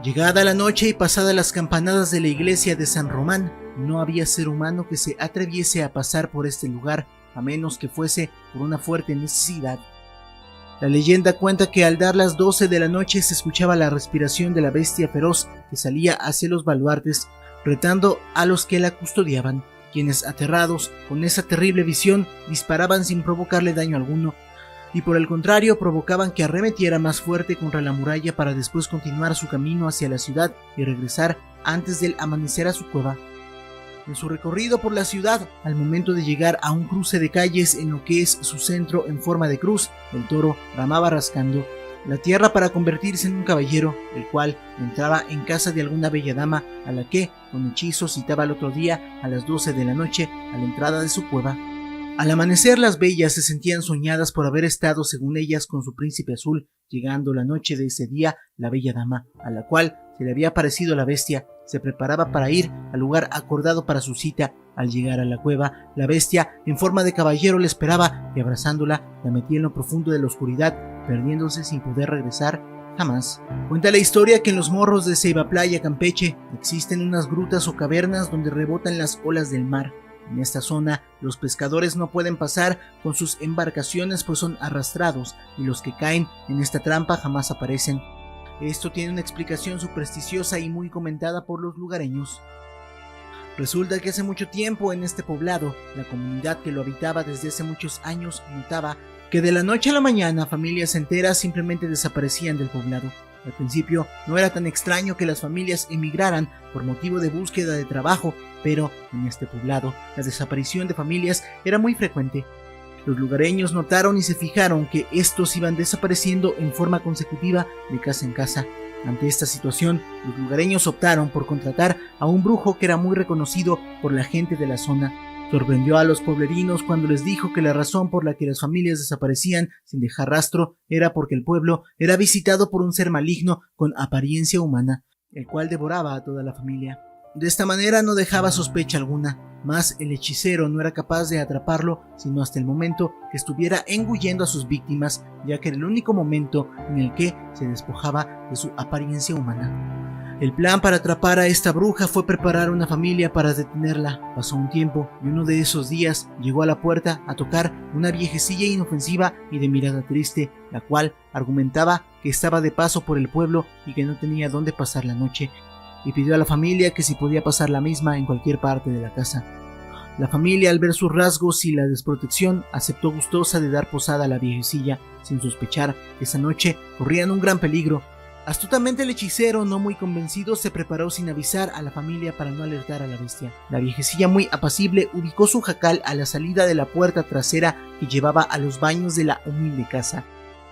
Llegada la noche y pasadas las campanadas de la iglesia de San Román, no había ser humano que se atreviese a pasar por este lugar, a menos que fuese por una fuerte necesidad. La leyenda cuenta que al dar las 12 de la noche se escuchaba la respiración de la bestia feroz que salía hacia los baluartes, retando a los que la custodiaban, quienes, aterrados con esa terrible visión, disparaban sin provocarle daño alguno, y por el contrario provocaban que arremetiera más fuerte contra la muralla para después continuar su camino hacia la ciudad y regresar antes del amanecer a su cueva. En su recorrido por la ciudad, al momento de llegar a un cruce de calles en lo que es su centro en forma de cruz, el toro bramaba rascando la tierra para convertirse en un caballero, el cual entraba en casa de alguna bella dama, a la que, con hechizo, citaba al otro día a las 12 de la noche a la entrada de su cueva. Al amanecer, las bellas se sentían soñadas por haber estado, según ellas, con su príncipe azul, llegando la noche de ese día la bella dama, a la cual se le había parecido la bestia, se preparaba para ir al lugar acordado para su cita. Al llegar a la cueva, la bestia, en forma de caballero, le esperaba y, abrazándola, la metía en lo profundo de la oscuridad, perdiéndose sin poder regresar jamás. Cuenta la historia que en los morros de Ceiba Playa, Campeche, existen unas grutas o cavernas donde rebotan las olas del mar. En esta zona, los pescadores no pueden pasar con sus embarcaciones, pues son arrastrados, y los que caen en esta trampa jamás aparecen. Esto tiene una explicación supersticiosa y muy comentada por los lugareños. Resulta que hace mucho tiempo en este poblado, la comunidad que lo habitaba desde hace muchos años notaba que de la noche a la mañana familias enteras simplemente desaparecían del poblado. Al principio no era tan extraño que las familias emigraran por motivo de búsqueda de trabajo, pero en este poblado la desaparición de familias era muy frecuente. Los lugareños notaron y se fijaron que estos iban desapareciendo en forma consecutiva de casa en casa. Ante esta situación, los lugareños optaron por contratar a un brujo que era muy reconocido por la gente de la zona. Sorprendió a los pueblerinos cuando les dijo que la razón por la que las familias desaparecían sin dejar rastro era porque el pueblo era visitado por un ser maligno con apariencia humana, el cual devoraba a toda la familia. De esta manera no dejaba sospecha alguna, mas el hechicero no era capaz de atraparlo sino hasta el momento que estuviera engullendo a sus víctimas, ya que era el único momento en el que se despojaba de su apariencia humana. El plan para atrapar a esta bruja fue preparar una familia para detenerla. Pasó un tiempo y uno de esos días llegó a la puerta a tocar una viejecilla inofensiva y de mirada triste, la cual argumentaba que estaba de paso por el pueblo y que no tenía dónde pasar la noche, y pidió a la familia que si podía pasar la misma en cualquier parte de la casa. La familia, al ver sus rasgos y la desprotección, aceptó gustosa de dar posada a la viejecilla, sin sospechar que esa noche corrían un gran peligro. Astutamente el hechicero, no muy convencido, se preparó sin avisar a la familia para no alertar a la bestia. La viejecilla, muy apacible, ubicó su jacal a la salida de la puerta trasera que llevaba a los baños de la humilde casa.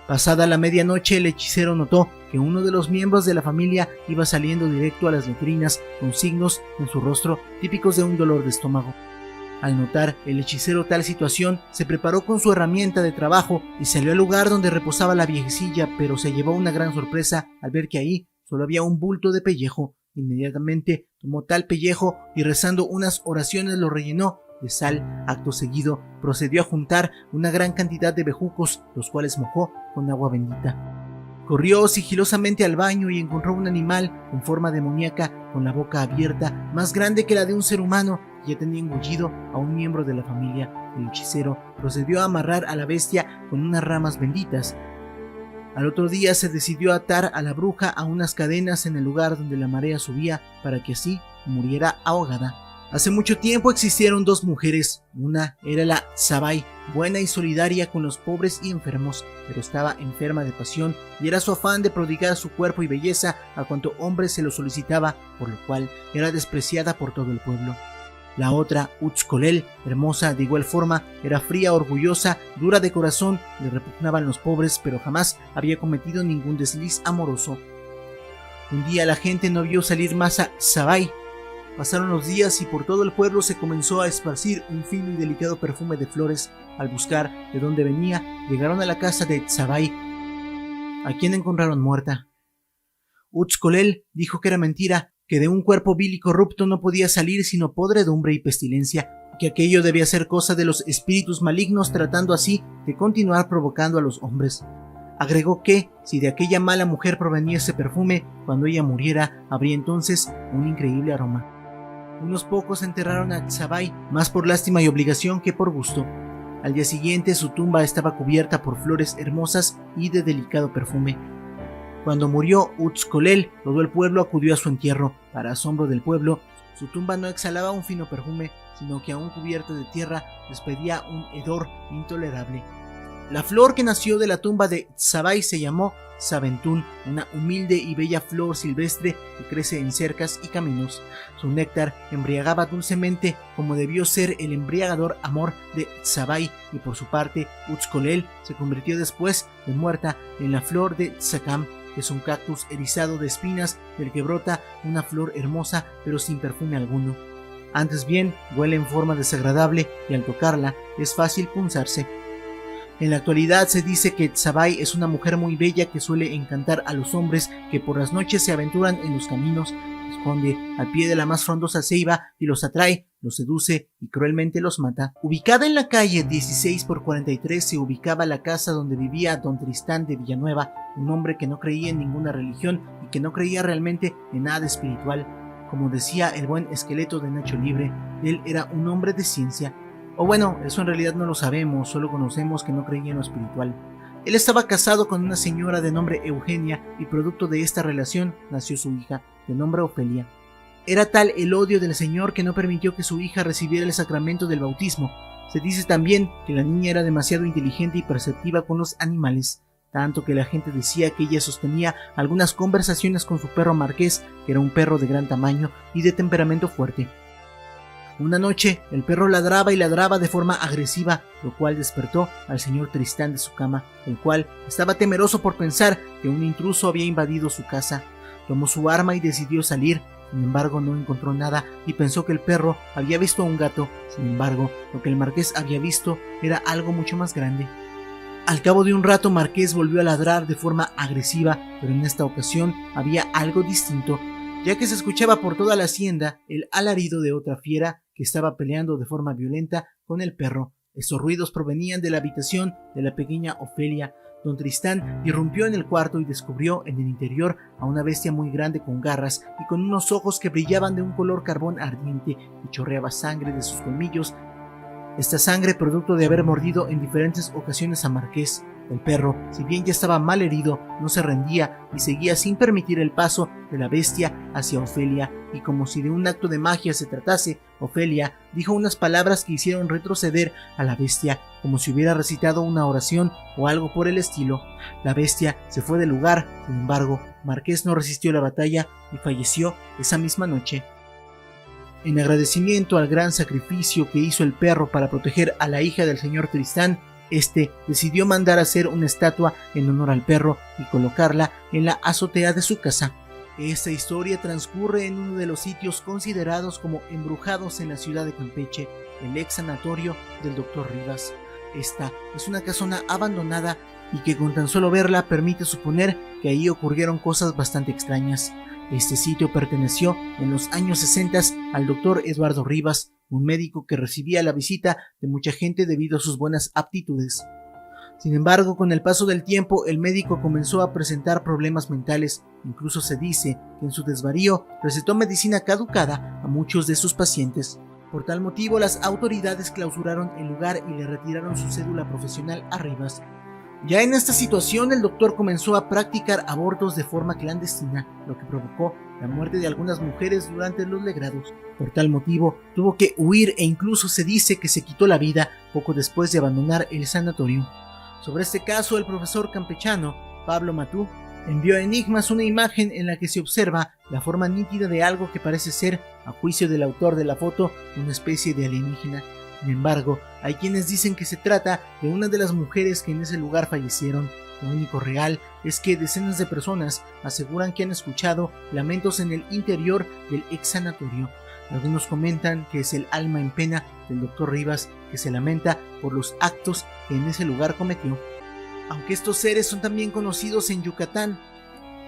Pasada la medianoche, el hechicero notó que uno de los miembros de la familia iba saliendo directo a las letrinas con signos en su rostro típicos de un dolor de estómago. Al notar el hechicero tal situación, se preparó con su herramienta de trabajo y salió al lugar donde reposaba la viejecilla, pero se llevó una gran sorpresa al ver que ahí solo había un bulto de pellejo. Inmediatamente tomó tal pellejo y, rezando unas oraciones, lo rellenó de sal. Acto seguido procedió a juntar una gran cantidad de bejucos, los cuales mojó con agua bendita. Corrió sigilosamente al baño y encontró un animal con forma demoníaca, con la boca abierta, más grande que la de un ser humano, que ya tenía engullido a un miembro de la familia. El hechicero procedió a amarrar a la bestia con unas ramas benditas. Al otro día se decidió atar a la bruja a unas cadenas en el lugar donde la marea subía, para que así muriera ahogada. Hace mucho tiempo existieron dos mujeres. Una era la Tsabai, buena y solidaria con los pobres y enfermos, pero estaba enferma de pasión y era su afán de prodigar su cuerpo y belleza a cuanto hombre se lo solicitaba, por lo cual era despreciada por todo el pueblo. La otra, Utzcolel, hermosa de igual forma, era fría, orgullosa, dura de corazón, le repugnaban los pobres, pero jamás había cometido ningún desliz amoroso. Un día la gente no vio salir más a Tsabai. Pasaron los días y por todo el pueblo se comenzó a esparcir un fino y delicado perfume de flores. Al buscar de dónde venía, llegaron a la casa de Tsabai, a quien encontraron muerta. Utzcolel dijo que era mentira, que de un cuerpo vil y corrupto no podía salir sino podredumbre y pestilencia, y que aquello debía ser cosa de los espíritus malignos, tratando así de continuar provocando a los hombres. Agregó que, si de aquella mala mujer provenía ese perfume, cuando ella muriera, habría entonces un increíble aroma. Unos pocos enterraron a Tsabai, más por lástima y obligación que por gusto. Al día siguiente su tumba estaba cubierta por flores hermosas y de delicado perfume. Cuando murió Utzcolel, todo el pueblo acudió a su entierro. Para asombro del pueblo, su tumba no exhalaba un fino perfume, sino que aún cubierta de tierra despedía un hedor intolerable. La flor que nació de la tumba de Tsabai se llamó Sabentún, una humilde y bella flor silvestre que crece en cercas y caminos. Su néctar embriagaba dulcemente, como debió ser el embriagador amor de Tsabai, y por su parte Utzcolel se convirtió después de muerta en la flor de Tsakam, que es un cactus erizado de espinas del que brota una flor hermosa pero sin perfume alguno. Antes bien, huele en forma desagradable y al tocarla es fácil punzarse. En la actualidad se dice que Tsabai es una mujer muy bella que suele encantar a los hombres que por las noches se aventuran en los caminos, se esconde al pie de la más frondosa ceiba y los atrae, los seduce y cruelmente los mata. Ubicada en la calle 16/43 se ubicaba la casa donde vivía don Tristán de Villanueva, un hombre que no creía en ninguna religión y que no creía realmente en nada espiritual. Como decía el buen esqueleto de Nacho Libre, él era un hombre de ciencia. O bueno, eso en realidad no lo sabemos, solo conocemos que no creía en lo espiritual. Él estaba casado con una señora de nombre Eugenia y producto de esta relación nació su hija, de nombre Ofelia. Era tal el odio del señor que no permitió que su hija recibiera el sacramento del bautismo. Se dice también que la niña era demasiado inteligente y perceptiva con los animales, tanto que la gente decía que ella sostenía algunas conversaciones con su perro Marqués, que era un perro de gran tamaño y de temperamento fuerte. Una noche, el perro ladraba y ladraba de forma agresiva, lo cual despertó al señor Tristán de su cama, el cual estaba temeroso por pensar que un intruso había invadido su casa. Tomó su arma y decidió salir, sin embargo no encontró nada y pensó que el perro había visto a un gato. Sin embargo, lo que el Marqués había visto era algo mucho más grande. Al cabo de un rato, Marqués volvió a ladrar de forma agresiva, pero en esta ocasión había algo distinto, ya que se escuchaba por toda la hacienda el alarido de otra fiera que estaba peleando de forma violenta con el perro. Esos ruidos provenían de la habitación de la pequeña Ofelia. Don Tristán irrumpió en el cuarto y descubrió en el interior a una bestia muy grande con garras y con unos ojos que brillaban de un color carbón ardiente y chorreaba sangre de sus colmillos. Esta sangre producto de haber mordido en diferentes ocasiones a Marqués. El perro, si bien ya estaba mal herido, no se rendía y seguía sin permitir el paso de la bestia hacia Ofelia, y como si de un acto de magia se tratase, Ofelia dijo unas palabras que hicieron retroceder a la bestia, como si hubiera recitado una oración o algo por el estilo. La bestia se fue del lugar, sin embargo, Marqués no resistió la batalla y falleció esa misma noche. En agradecimiento al gran sacrificio que hizo el perro para proteger a la hija del señor Tristán, este decidió mandar hacer una estatua en honor al perro y colocarla en la azotea de su casa. Esta historia transcurre en uno de los sitios considerados como embrujados en la ciudad de Campeche, el ex sanatorio del Dr. Rivas. Esta es una casona abandonada y que con tan solo verla permite suponer que ahí ocurrieron cosas bastante extrañas. Este sitio perteneció en los años 60 al Dr. Eduardo Rivas, un médico que recibía la visita de mucha gente debido a sus buenas aptitudes. Sin embargo, con el paso del tiempo, el médico comenzó a presentar problemas mentales. Incluso se dice que en su desvarío recetó medicina caducada a muchos de sus pacientes. Por tal motivo, las autoridades clausuraron el lugar y le retiraron su cédula profesional a Rivas. Ya en esta situación, el doctor comenzó a practicar abortos de forma clandestina, lo que provocó la muerte de algunas mujeres durante los legrados. Por tal motivo, tuvo que huir e incluso se dice que se quitó la vida poco después de abandonar el sanatorio. Sobre este caso, el profesor campechano Pablo Matú envió a Enigmas una imagen en la que se observa la forma nítida de algo que parece ser, a juicio del autor de la foto, una especie de alienígena. Sin embargo, hay quienes dicen que se trata de una de las mujeres que en ese lugar fallecieron. Lo único real es que decenas de personas aseguran que han escuchado lamentos en el interior del ex sanatorio. Algunos comentan que es el alma en pena del Dr. Rivas que se lamenta por los actos que en ese lugar cometió. Aunque estos seres son también conocidos en Yucatán,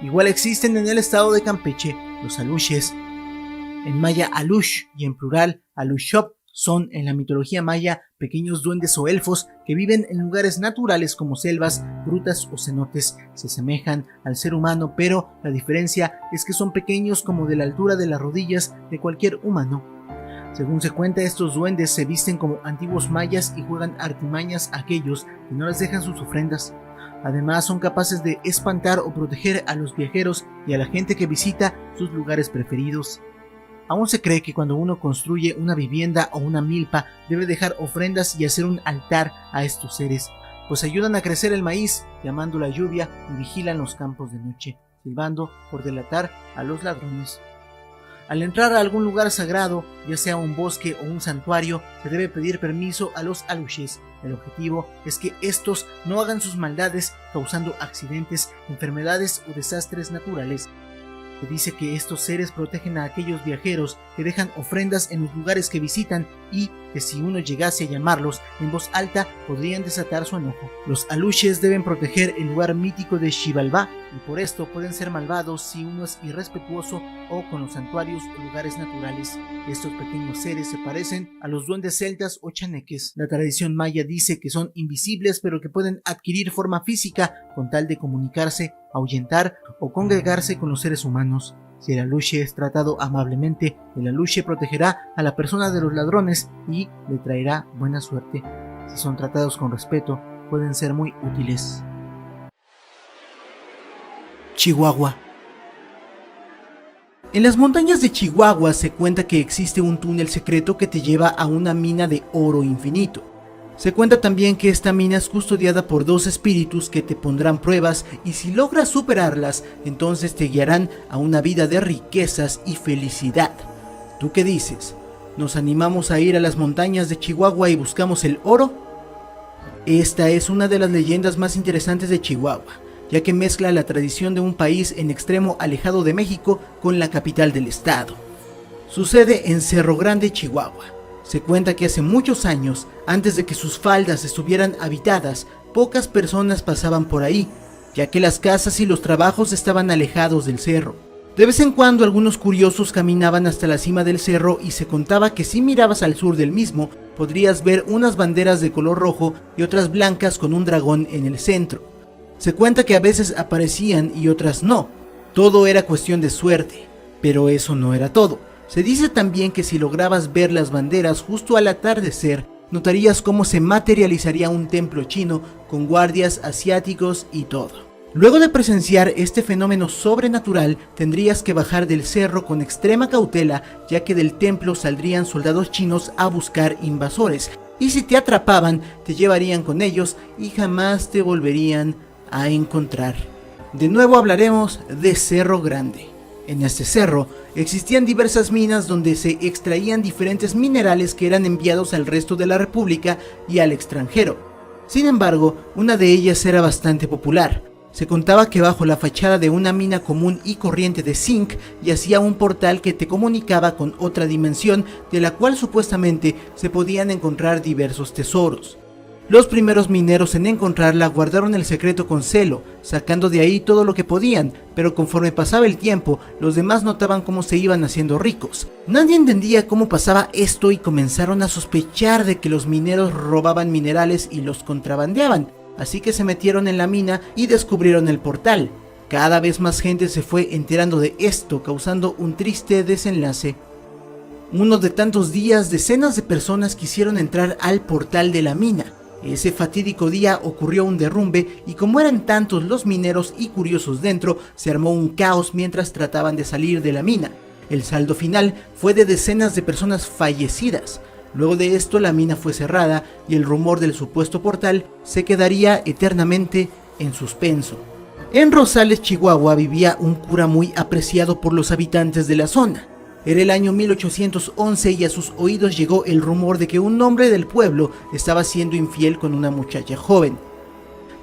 igual existen en el estado de Campeche. Los aluches, en maya alush y en plural alushop, son en la mitología maya pequeños duendes o elfos que viven en lugares naturales como selvas, grutas o cenotes. Se asemejan al ser humano, pero la diferencia es que son pequeños, como de la altura de las rodillas de cualquier humano. Según se cuenta, estos duendes se visten como antiguos mayas y juegan artimañas a aquellos que no les dejan sus ofrendas. Además, son capaces de espantar o proteger a los viajeros y a la gente que visita sus lugares preferidos. Aún se cree que cuando uno construye una vivienda o una milpa debe dejar ofrendas y hacer un altar a estos seres, pues ayudan a crecer el maíz, llamando la lluvia, y vigilan los campos de noche, silbando por delatar a los ladrones. Al entrar a algún lugar sagrado, ya sea un bosque o un santuario, se debe pedir permiso a los aluches. El objetivo es que estos no hagan sus maldades causando accidentes, enfermedades o desastres naturales. Se dice que estos seres protegen a aquellos viajeros que dejan ofrendas en los lugares que visitan y que si uno llegase a llamarlos en voz alta podrían desatar su enojo. Los aluches deben proteger el lugar mítico de Xibalbá y por esto pueden ser malvados si uno es irrespetuoso o con los santuarios o lugares naturales. Estos pequeños seres se parecen a los duendes celtas o chaneques. La tradición maya dice que son invisibles pero que pueden adquirir forma física con tal de comunicarse, ahuyentar o congregarse con los seres humanos. Si el aluche es tratado amablemente, el aluche protegerá a la persona de los ladrones y le traerá buena suerte. Si son tratados con respeto, pueden ser muy útiles. Chihuahua. En las montañas de Chihuahua se cuenta que existe un túnel secreto que te lleva a una mina de oro infinito. Se cuenta también que esta mina es custodiada por dos espíritus que te pondrán pruebas y si logras superarlas, entonces te guiarán a una vida de riquezas y felicidad. ¿Tú qué dices? ¿Nos animamos a ir a las montañas de Chihuahua y buscamos el oro? Esta es una de las leyendas más interesantes de Chihuahua, ya que mezcla la tradición de un país en extremo alejado de México con la capital del estado. Sucede en Cerro Grande, Chihuahua. Se cuenta que hace muchos años, antes de que sus faldas estuvieran habitadas, pocas personas pasaban por ahí, ya que las casas y los trabajos estaban alejados del cerro. De vez en cuando algunos curiosos caminaban hasta la cima del cerro y se contaba que si mirabas al sur del mismo, podrías ver unas banderas de color rojo y otras blancas con un dragón en el centro. Se cuenta que a veces aparecían y otras no. Todo era cuestión de suerte, pero eso no era todo. Se dice también que si lograbas ver las banderas justo al atardecer, notarías cómo se materializaría un templo chino con guardias asiáticos y todo. Luego de presenciar este fenómeno sobrenatural, tendrías que bajar del cerro con extrema cautela, ya que del templo saldrían soldados chinos a buscar invasores, y si te atrapaban, te llevarían con ellos y jamás te volverían a encontrar. De nuevo hablaremos de Cerro Grande. En este cerro existían diversas minas donde se extraían diferentes minerales que eran enviados al resto de la república y al extranjero. Sin embargo, una de ellas era bastante popular. Se contaba que bajo la fachada de una mina común y corriente de zinc yacía un portal que te comunicaba con otra dimensión de la cual supuestamente se podían encontrar diversos tesoros. Los primeros mineros en encontrarla guardaron el secreto con celo, sacando de ahí todo lo que podían, pero conforme pasaba el tiempo, los demás notaban cómo se iban haciendo ricos. Nadie entendía cómo pasaba esto y comenzaron a sospechar de que los mineros robaban minerales y los contrabandeaban, así que se metieron en la mina y descubrieron el portal. Cada vez más gente se fue enterando de esto, causando un triste desenlace. Uno de tantos días, decenas de personas quisieron entrar al portal de la mina. Ese fatídico día ocurrió un derrumbe y como eran tantos los mineros y curiosos dentro, se armó un caos mientras trataban de salir de la mina. El saldo final fue de decenas de personas fallecidas. Luego de esto la mina fue cerrada y el rumor del supuesto portal se quedaría eternamente en suspenso. En Rosales, Chihuahua, vivía un cura muy apreciado por los habitantes de la zona. Era el año 1811 y a sus oídos llegó el rumor de que un hombre del pueblo estaba siendo infiel con una muchacha joven.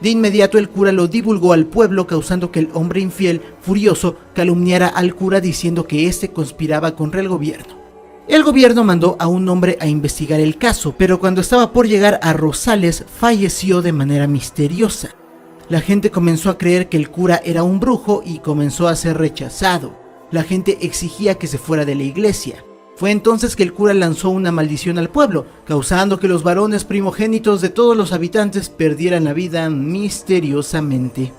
De inmediato el cura lo divulgó al pueblo, causando que el hombre infiel, furioso, calumniara al cura diciendo que éste conspiraba contra el gobierno. El gobierno mandó a un hombre a investigar el caso, pero cuando estaba por llegar a Rosales falleció de manera misteriosa. La gente comenzó a creer que el cura era un brujo y comenzó a ser rechazado. La gente exigía que se fuera de la iglesia. Fue entonces que el cura lanzó una maldición al pueblo, causando que los varones primogénitos de todos los habitantes perdieran la vida misteriosamente.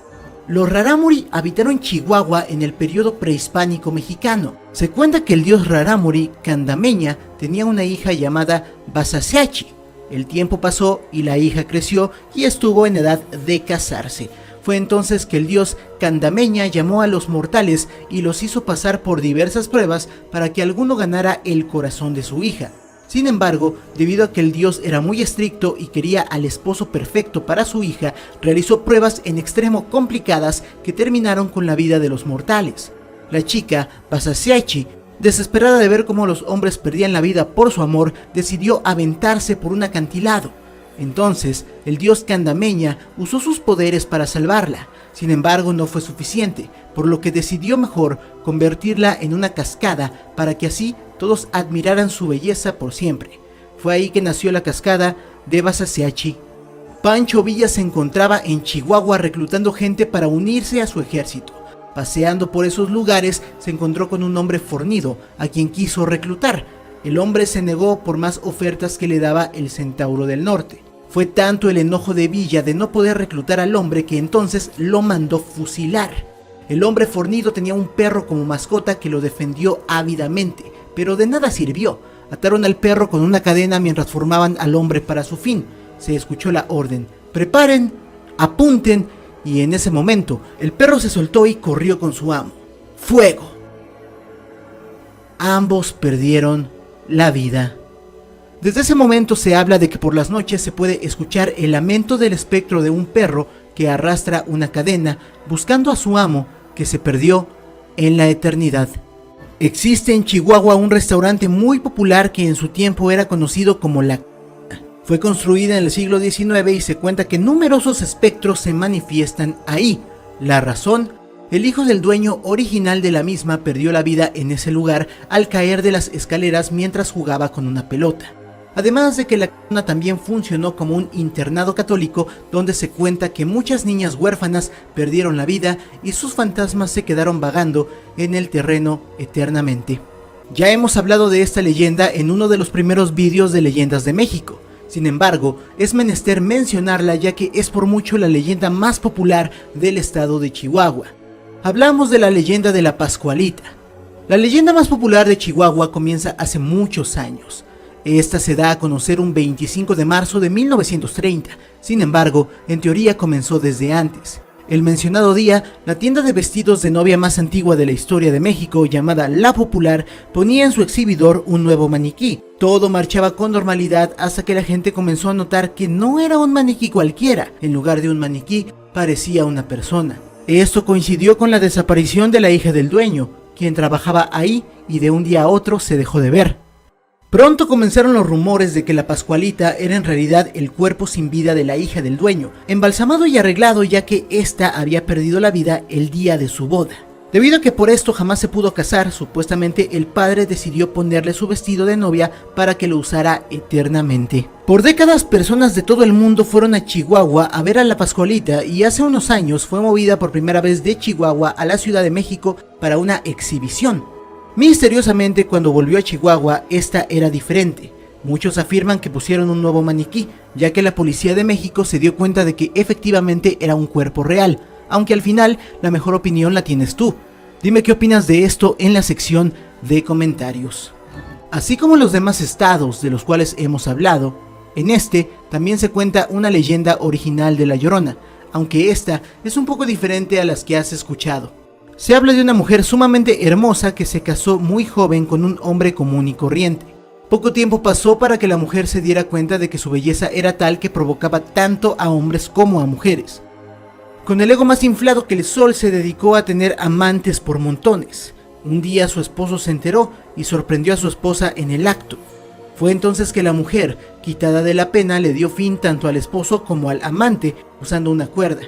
Los Rarámuri habitaron Chihuahua en el periodo prehispánico mexicano. Se cuenta que el dios Rarámuri, Candameña, tenía una hija llamada Basaseachi. El tiempo pasó y la hija creció y estuvo en edad de casarse. Fue entonces que el dios Candameña llamó a los mortales y los hizo pasar por diversas pruebas para que alguno ganara el corazón de su hija. Sin embargo, debido a que el dios era muy estricto y quería al esposo perfecto para su hija, realizó pruebas en extremo complicadas que terminaron con la vida de los mortales. La chica, Basaseachi, desesperada de ver cómo los hombres perdían la vida por su amor, decidió aventarse por un acantilado. Entonces, el dios Candameña usó sus poderes para salvarla. Sin embargo, no fue suficiente, por lo que decidió mejor convertirla en una cascada para que así todos admiraran su belleza por siempre. Fue ahí que nació la cascada de Basaseachi. Pancho Villa se encontraba en Chihuahua reclutando gente para unirse a su ejército. Paseando por esos lugares, se encontró con un hombre fornido, a quien quiso reclutar. El hombre se negó por más ofertas que le daba el Centauro del Norte. Fue tanto el enojo de Villa de no poder reclutar al hombre que entonces lo mandó fusilar. El hombre fornido tenía un perro como mascota que lo defendió ávidamente, pero de nada sirvió. Ataron al perro con una cadena mientras formaban al hombre para su fin. Se escuchó la orden: preparen, apunten, y en ese momento el perro se soltó y corrió con su amo. ¡Fuego! Ambos perdieron la vida. Desde ese momento se habla de que por las noches se puede escuchar el lamento del espectro de un perro que arrastra una cadena buscando a su amo que se perdió en la eternidad. Existe en Chihuahua un restaurante muy popular que en su tiempo era conocido como La C****. Fue construida en el siglo XIX y se cuenta que numerosos espectros se manifiestan ahí. La razón: el hijo del dueño original de la misma perdió la vida en ese lugar al caer de las escaleras mientras jugaba con una pelota. Además de que la cuna también funcionó como un internado católico donde se cuenta que muchas niñas huérfanas perdieron la vida y sus fantasmas se quedaron vagando en el terreno eternamente. Ya hemos hablado de esta leyenda en uno de los primeros vídeos de Leyendas de México. Sin embargo, es menester mencionarla ya que es por mucho la leyenda más popular del estado de Chihuahua. Hablamos de la leyenda de la Pascualita. La leyenda más popular de Chihuahua comienza hace muchos años. Esta se da a conocer un 25 de marzo de 1930, sin embargo, en teoría comenzó desde antes. El mencionado día, la tienda de vestidos de novia más antigua de la historia de México, llamada La Popular, ponía en su exhibidor un nuevo maniquí. Todo marchaba con normalidad hasta que la gente comenzó a notar que no era un maniquí cualquiera. En lugar de un maniquí, parecía una persona. Esto coincidió con la desaparición de la hija del dueño, quien trabajaba ahí y de un día a otro se dejó de ver. Pronto comenzaron los rumores de que la Pascualita era en realidad el cuerpo sin vida de la hija del dueño, embalsamado y arreglado ya que ésta había perdido la vida el día de su boda. Debido a que por esto jamás se pudo casar, supuestamente el padre decidió ponerle su vestido de novia para que lo usara eternamente. Por décadas, personas de todo el mundo fueron a Chihuahua a ver a la Pascualita y hace unos años fue movida por primera vez de Chihuahua a la Ciudad de México para una exhibición. Misteriosamente, cuando volvió a Chihuahua, esta era diferente. Muchos afirman que pusieron un nuevo maniquí, ya que la policía de México se dio cuenta de que efectivamente era un cuerpo real, aunque al final la mejor opinión la tienes tú. Dime qué opinas de esto en la sección de comentarios. Así como los demás estados de los cuales hemos hablado, En este también se cuenta una leyenda original de La Llorona, aunque esta es un poco diferente a las que has escuchado. Se habla de una mujer sumamente hermosa que se casó muy joven con un hombre común y corriente. Poco tiempo pasó para que la mujer se diera cuenta de que su belleza era tal que provocaba tanto a hombres como a mujeres. Con el ego más inflado que el sol, se dedicó a tener amantes por montones. Un día su esposo se enteró y sorprendió a su esposa en el acto. Fue entonces que la mujer, quitada de la pena, le dio fin tanto al esposo como al amante usando una cuerda.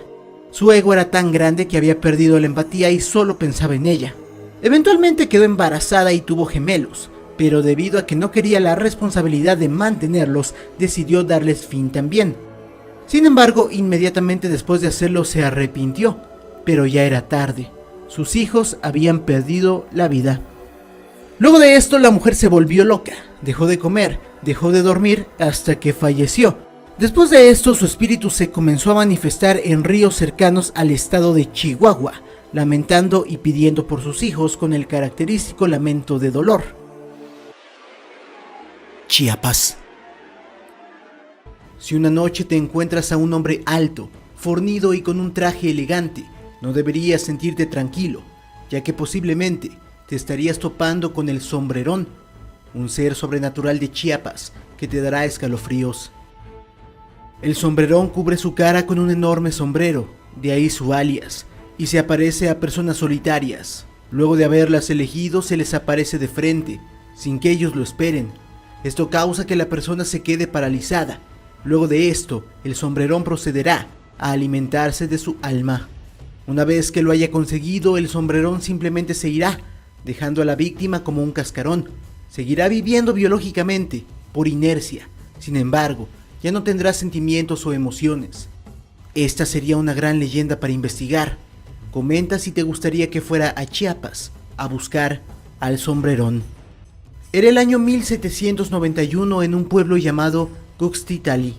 Su ego era tan grande que había perdido la empatía y solo pensaba en ella. Eventualmente quedó embarazada y tuvo gemelos, pero debido a que no quería la responsabilidad de mantenerlos, decidió darles fin también. Sin embargo, inmediatamente después de hacerlo se arrepintió, pero ya era tarde. Sus hijos habían perdido la vida. Luego de esto, la mujer se volvió loca, dejó de comer, dejó de dormir hasta que falleció. Después de esto, su espíritu se comenzó a manifestar en ríos cercanos al estado de Chihuahua, lamentando y pidiendo por sus hijos con el característico lamento de dolor. Chiapas. Si una noche te encuentras a un hombre alto, fornido y con un traje elegante, no deberías sentirte tranquilo, ya que posiblemente te estarías topando con el sombrerón, un ser sobrenatural de Chiapas que te dará escalofríos. El sombrerón cubre su cara con un enorme sombrero, de ahí su alias, y se aparece a personas solitarias. Luego de haberlas elegido, se les aparece de frente, sin que ellos lo esperen. Esto causa que la persona se quede paralizada. Luego de esto, el sombrerón procederá a alimentarse de su alma. Una vez que lo haya conseguido, el sombrerón simplemente se irá, dejando a la víctima como un cascarón. Seguirá viviendo biológicamente, por inercia. Sin embargo, ya no tendrá sentimientos o emociones. Esta sería una gran leyenda para investigar. Comenta si te gustaría que fuera a Chiapas a buscar al sombrerón. Era el año 1791 en un pueblo llamado Cuxtitali.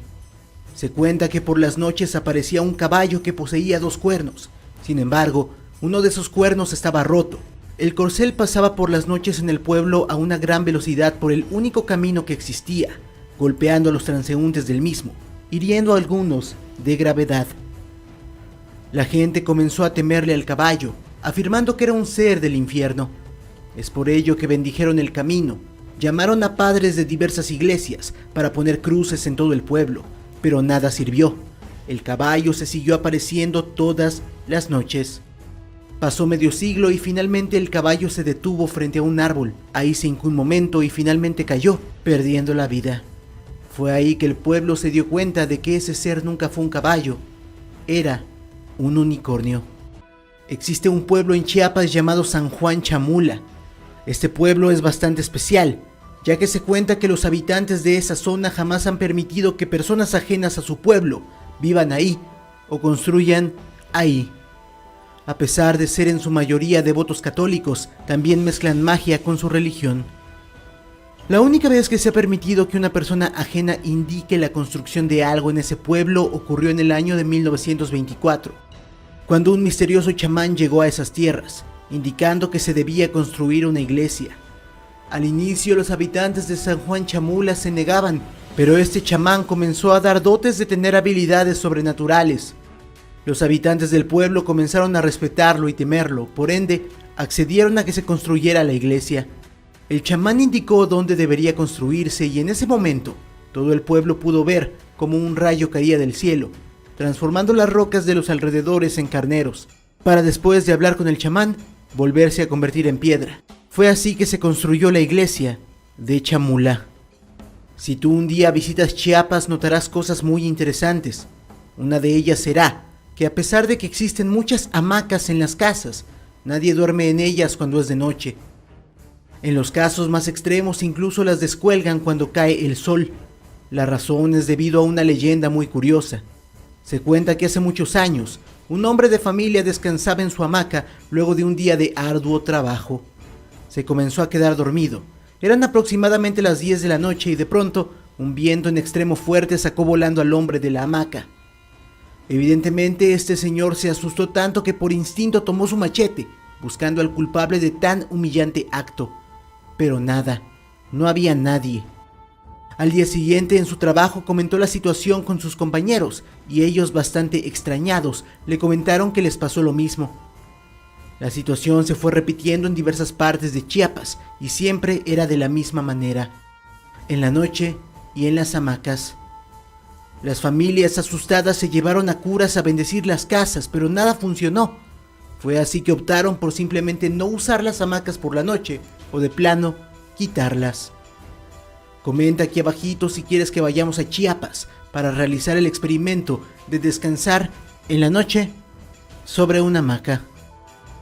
Se cuenta que por las noches aparecía un caballo que poseía 2 cuernos. Sin embargo, uno de esos cuernos estaba roto. El corcel pasaba por las noches en el pueblo a una gran velocidad por el único camino que existía, golpeando a los transeúntes del mismo, hiriendo a algunos de gravedad. La gente comenzó a temerle al caballo, afirmando que era un ser del infierno. Es por ello que bendijeron el camino, llamaron a padres de diversas iglesias para poner cruces en todo el pueblo, pero nada sirvió. El caballo se siguió apareciendo todas las noches. Pasó medio siglo y finalmente el caballo se detuvo frente a un árbol. Ahí se hincó un momento y finalmente cayó, perdiendo la vida. Fue ahí que el pueblo se dio cuenta de que ese ser nunca fue un caballo, era un unicornio. Existe un pueblo en Chiapas llamado San Juan Chamula. Este pueblo es bastante especial, ya que se cuenta que los habitantes de esa zona jamás han permitido que personas ajenas a su pueblo vivan ahí o construyan ahí. A pesar de ser en su mayoría devotos católicos, también mezclan magia con su religión. La única vez que se ha permitido que una persona ajena indique la construcción de algo en ese pueblo ocurrió en el año de 1924, cuando un misterioso chamán llegó a esas tierras, indicando que se debía construir una iglesia. Al inicio los habitantes de San Juan Chamula se negaban, pero este chamán comenzó a dar dotes de tener habilidades sobrenaturales. Los habitantes del pueblo comenzaron a respetarlo y temerlo, por ende, accedieron a que se construyera la iglesia. El chamán indicó dónde debería construirse y en ese momento, todo el pueblo pudo ver cómo un rayo caía del cielo, transformando las rocas de los alrededores en carneros, para después de hablar con el chamán, volverse a convertir en piedra. Fue así que se construyó la iglesia de Chamula. Si tú un día visitas Chiapas, notarás cosas muy interesantes. Una de ellas será que a pesar de que existen muchas hamacas en las casas, nadie duerme en ellas cuando es de noche. En los casos más extremos incluso las descuelgan cuando cae el sol. La razón es debido a una leyenda muy curiosa. Se cuenta que hace muchos años, un hombre de familia descansaba en su hamaca luego de un día de arduo trabajo. Se comenzó a quedar dormido. Eran aproximadamente las 10 de la noche y de pronto, un viento en extremo fuerte sacó volando al hombre de la hamaca. Evidentemente, este señor se asustó tanto que por instinto tomó su machete, buscando al culpable de tan humillante acto. Pero nada, no había nadie. Al día siguiente en su trabajo comentó la situación con sus compañeros y ellos, bastante extrañados, le comentaron que les pasó lo mismo. La situación se fue repitiendo en diversas partes de Chiapas y siempre era de la misma manera, en la noche y en las hamacas. Las familias asustadas se llevaron a curas a bendecir las casas, pero nada funcionó. Fue así que optaron por simplemente no usar las hamacas por la noche o de plano quitarlas. Comenta aquí abajito si quieres que vayamos a Chiapas para realizar el experimento de descansar en la noche sobre una hamaca.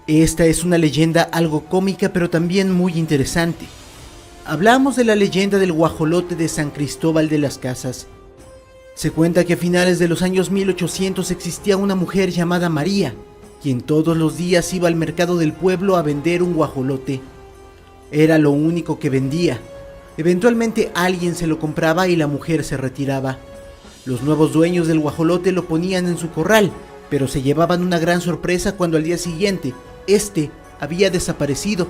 Esta es una leyenda algo cómica pero también muy interesante. Hablamos de la leyenda del guajolote de San Cristóbal de las Casas. Se cuenta que a finales de los años 1800 existía una mujer llamada María, quien todos los días iba al mercado del pueblo a vender un guajolote. Era lo único que vendía. Eventualmente alguien se lo compraba y la mujer se retiraba. Los nuevos dueños del guajolote lo ponían en su corral, pero se llevaban una gran sorpresa cuando al día siguiente, este había desaparecido.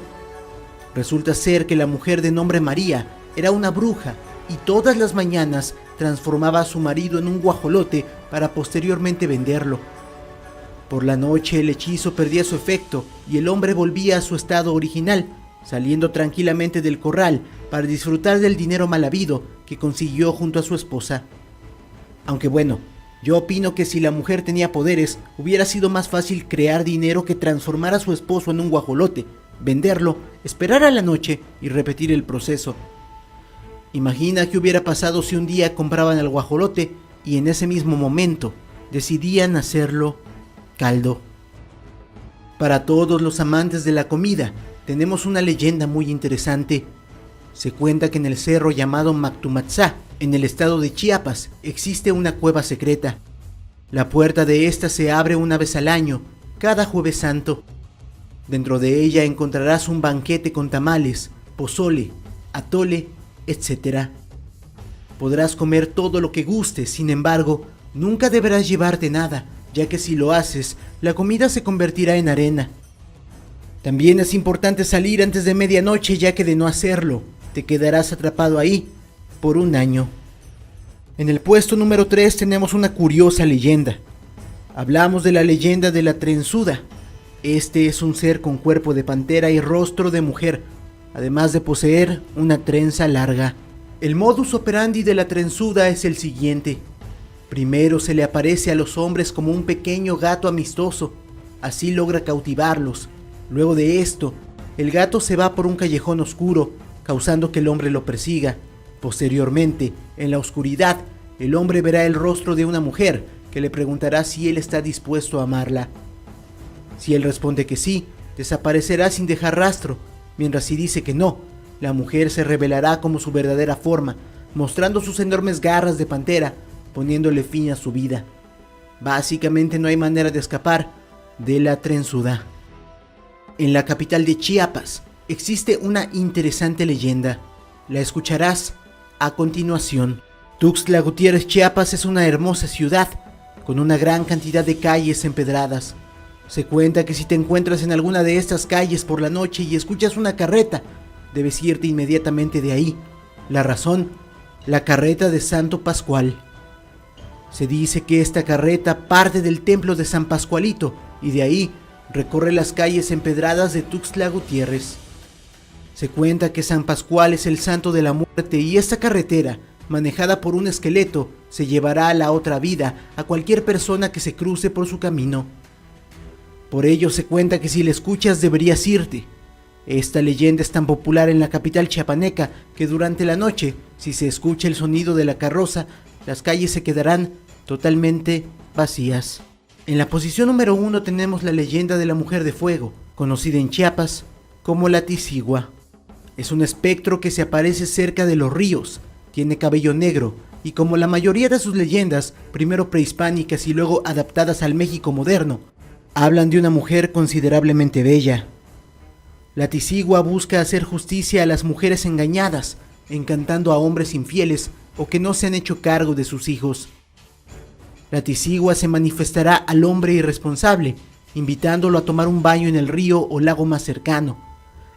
Resulta ser que la mujer de nombre María era una bruja y todas las mañanas transformaba a su marido en un guajolote para posteriormente venderlo. Por la noche el hechizo perdía su efecto y el hombre volvía a su estado original, saliendo tranquilamente del corral para disfrutar del dinero mal habido que consiguió junto a su esposa. Aunque bueno, yo opino que si la mujer tenía poderes, hubiera sido más fácil crear dinero que transformar a su esposo en un guajolote, venderlo, esperar a la noche y repetir el proceso. Imagina qué hubiera pasado si un día compraban al guajolote y en ese mismo momento decidían hacerlo caldo. Para todos los amantes de la comida, tenemos una leyenda muy interesante. Se cuenta que en el cerro llamado Mactumatzá, en el estado de Chiapas, existe una cueva secreta. La puerta de esta se abre una vez al año, cada Jueves Santo. Dentro de ella encontrarás un banquete con tamales, pozole, atole, etc. Podrás comer todo lo que gustes, sin embargo, nunca deberás llevarte nada, ya que si lo haces, la comida se convertirá en arena. También es importante salir antes de medianoche, ya que de no hacerlo, te quedarás atrapado ahí por un año. En el puesto número 3 tenemos una curiosa leyenda. Hablamos de la leyenda de la trenzuda. Este es un ser con cuerpo de pantera y rostro de mujer, además de poseer una trenza larga. El modus operandi de la trenzuda es el siguiente. Primero se le aparece a los hombres como un pequeño gato amistoso, así logra cautivarlos. Luego de esto, el gato se va por un callejón oscuro, causando que el hombre lo persiga. Posteriormente, en la oscuridad, el hombre verá el rostro de una mujer que le preguntará si él está dispuesto a amarla. Si él responde que sí, desaparecerá sin dejar rastro, mientras si dice que no, la mujer se revelará como su verdadera forma, mostrando sus enormes garras de pantera, poniéndole fin a su vida. Básicamente no hay manera de escapar de la trenzuda. En la capital de Chiapas existe una interesante leyenda. La escucharás a continuación. Tuxtla Gutiérrez, Chiapas es una hermosa ciudad con una gran cantidad de calles empedradas. Se cuenta que si te encuentras en alguna de estas calles por la noche y escuchas una carreta, debes irte inmediatamente de ahí. La razón, la carreta de Santo Pascual. Se dice que esta carreta parte del templo de San Pascualito y de ahí recorre las calles empedradas de Tuxtla Gutiérrez. Se cuenta que San Pascual es el santo de la muerte y esta carretera, manejada por un esqueleto, se llevará a la otra vida a cualquier persona que se cruce por su camino. Por ello se cuenta que si la escuchas deberías irte. Esta leyenda es tan popular en la capital chiapaneca que durante la noche, si se escucha el sonido de la carroza, las calles se quedarán totalmente vacías. En la posición número 1 tenemos la leyenda de la mujer de fuego, conocida en Chiapas como la Tizigua. Es un espectro que se aparece cerca de los ríos, tiene cabello negro y como la mayoría de sus leyendas, primero prehispánicas y luego adaptadas al México moderno, hablan de una mujer considerablemente bella. La Tizigua busca hacer justicia a las mujeres engañadas, encantando a hombres infieles o que no se han hecho cargo de sus hijos. La Tizigua se manifestará al hombre irresponsable, invitándolo a tomar un baño en el río o lago más cercano.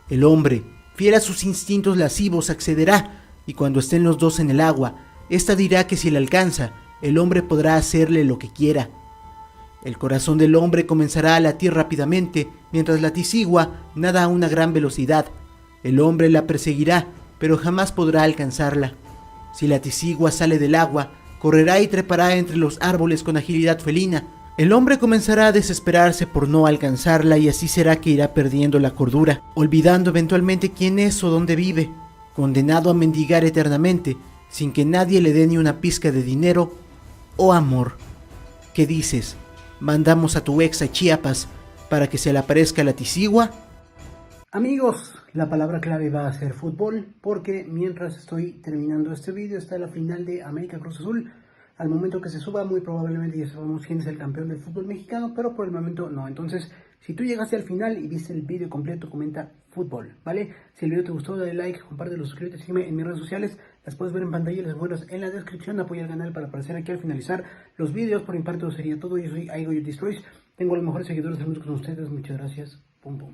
El hombre, fiel a sus instintos lascivos, accederá y cuando estén los dos en el agua, ésta dirá que si le alcanza, el hombre podrá hacerle lo que quiera. El corazón del hombre comenzará a latir rápidamente, mientras la tisigua nada a una gran velocidad. El hombre la perseguirá, pero jamás podrá alcanzarla. Si la tisigua sale del agua, correrá y trepará entre los árboles con agilidad felina. El hombre comenzará a desesperarse por no alcanzarla y así será que irá perdiendo la cordura, olvidando eventualmente quién es o dónde vive, condenado a mendigar eternamente, sin que nadie le dé ni una pizca de dinero o amor. ¿Qué dices? ¿Mandamos a tu ex a Chiapas para que se le aparezca la tisigua? Amigos, la palabra clave va a ser fútbol, porque mientras estoy terminando este vídeo está la final de América Cruz Azul. Al momento que se suba, muy probablemente ya sabemos quién es el campeón del fútbol mexicano, pero por el momento no. Entonces, si tú llegaste al final y viste el vídeo completo, comenta fútbol, ¿vale? Si el vídeo te gustó, dale like, compártelo, suscríbete, sígueme en mis redes sociales. Las puedes ver en pantalla y las encuentras en la descripción. Apoya el canal para aparecer aquí al finalizar los vídeos. Por mi parte, eso sería todo. Yo soy Aigo You Destroys. Tengo los mejores seguidores del mundo con ustedes. Muchas gracias. Pum, pum.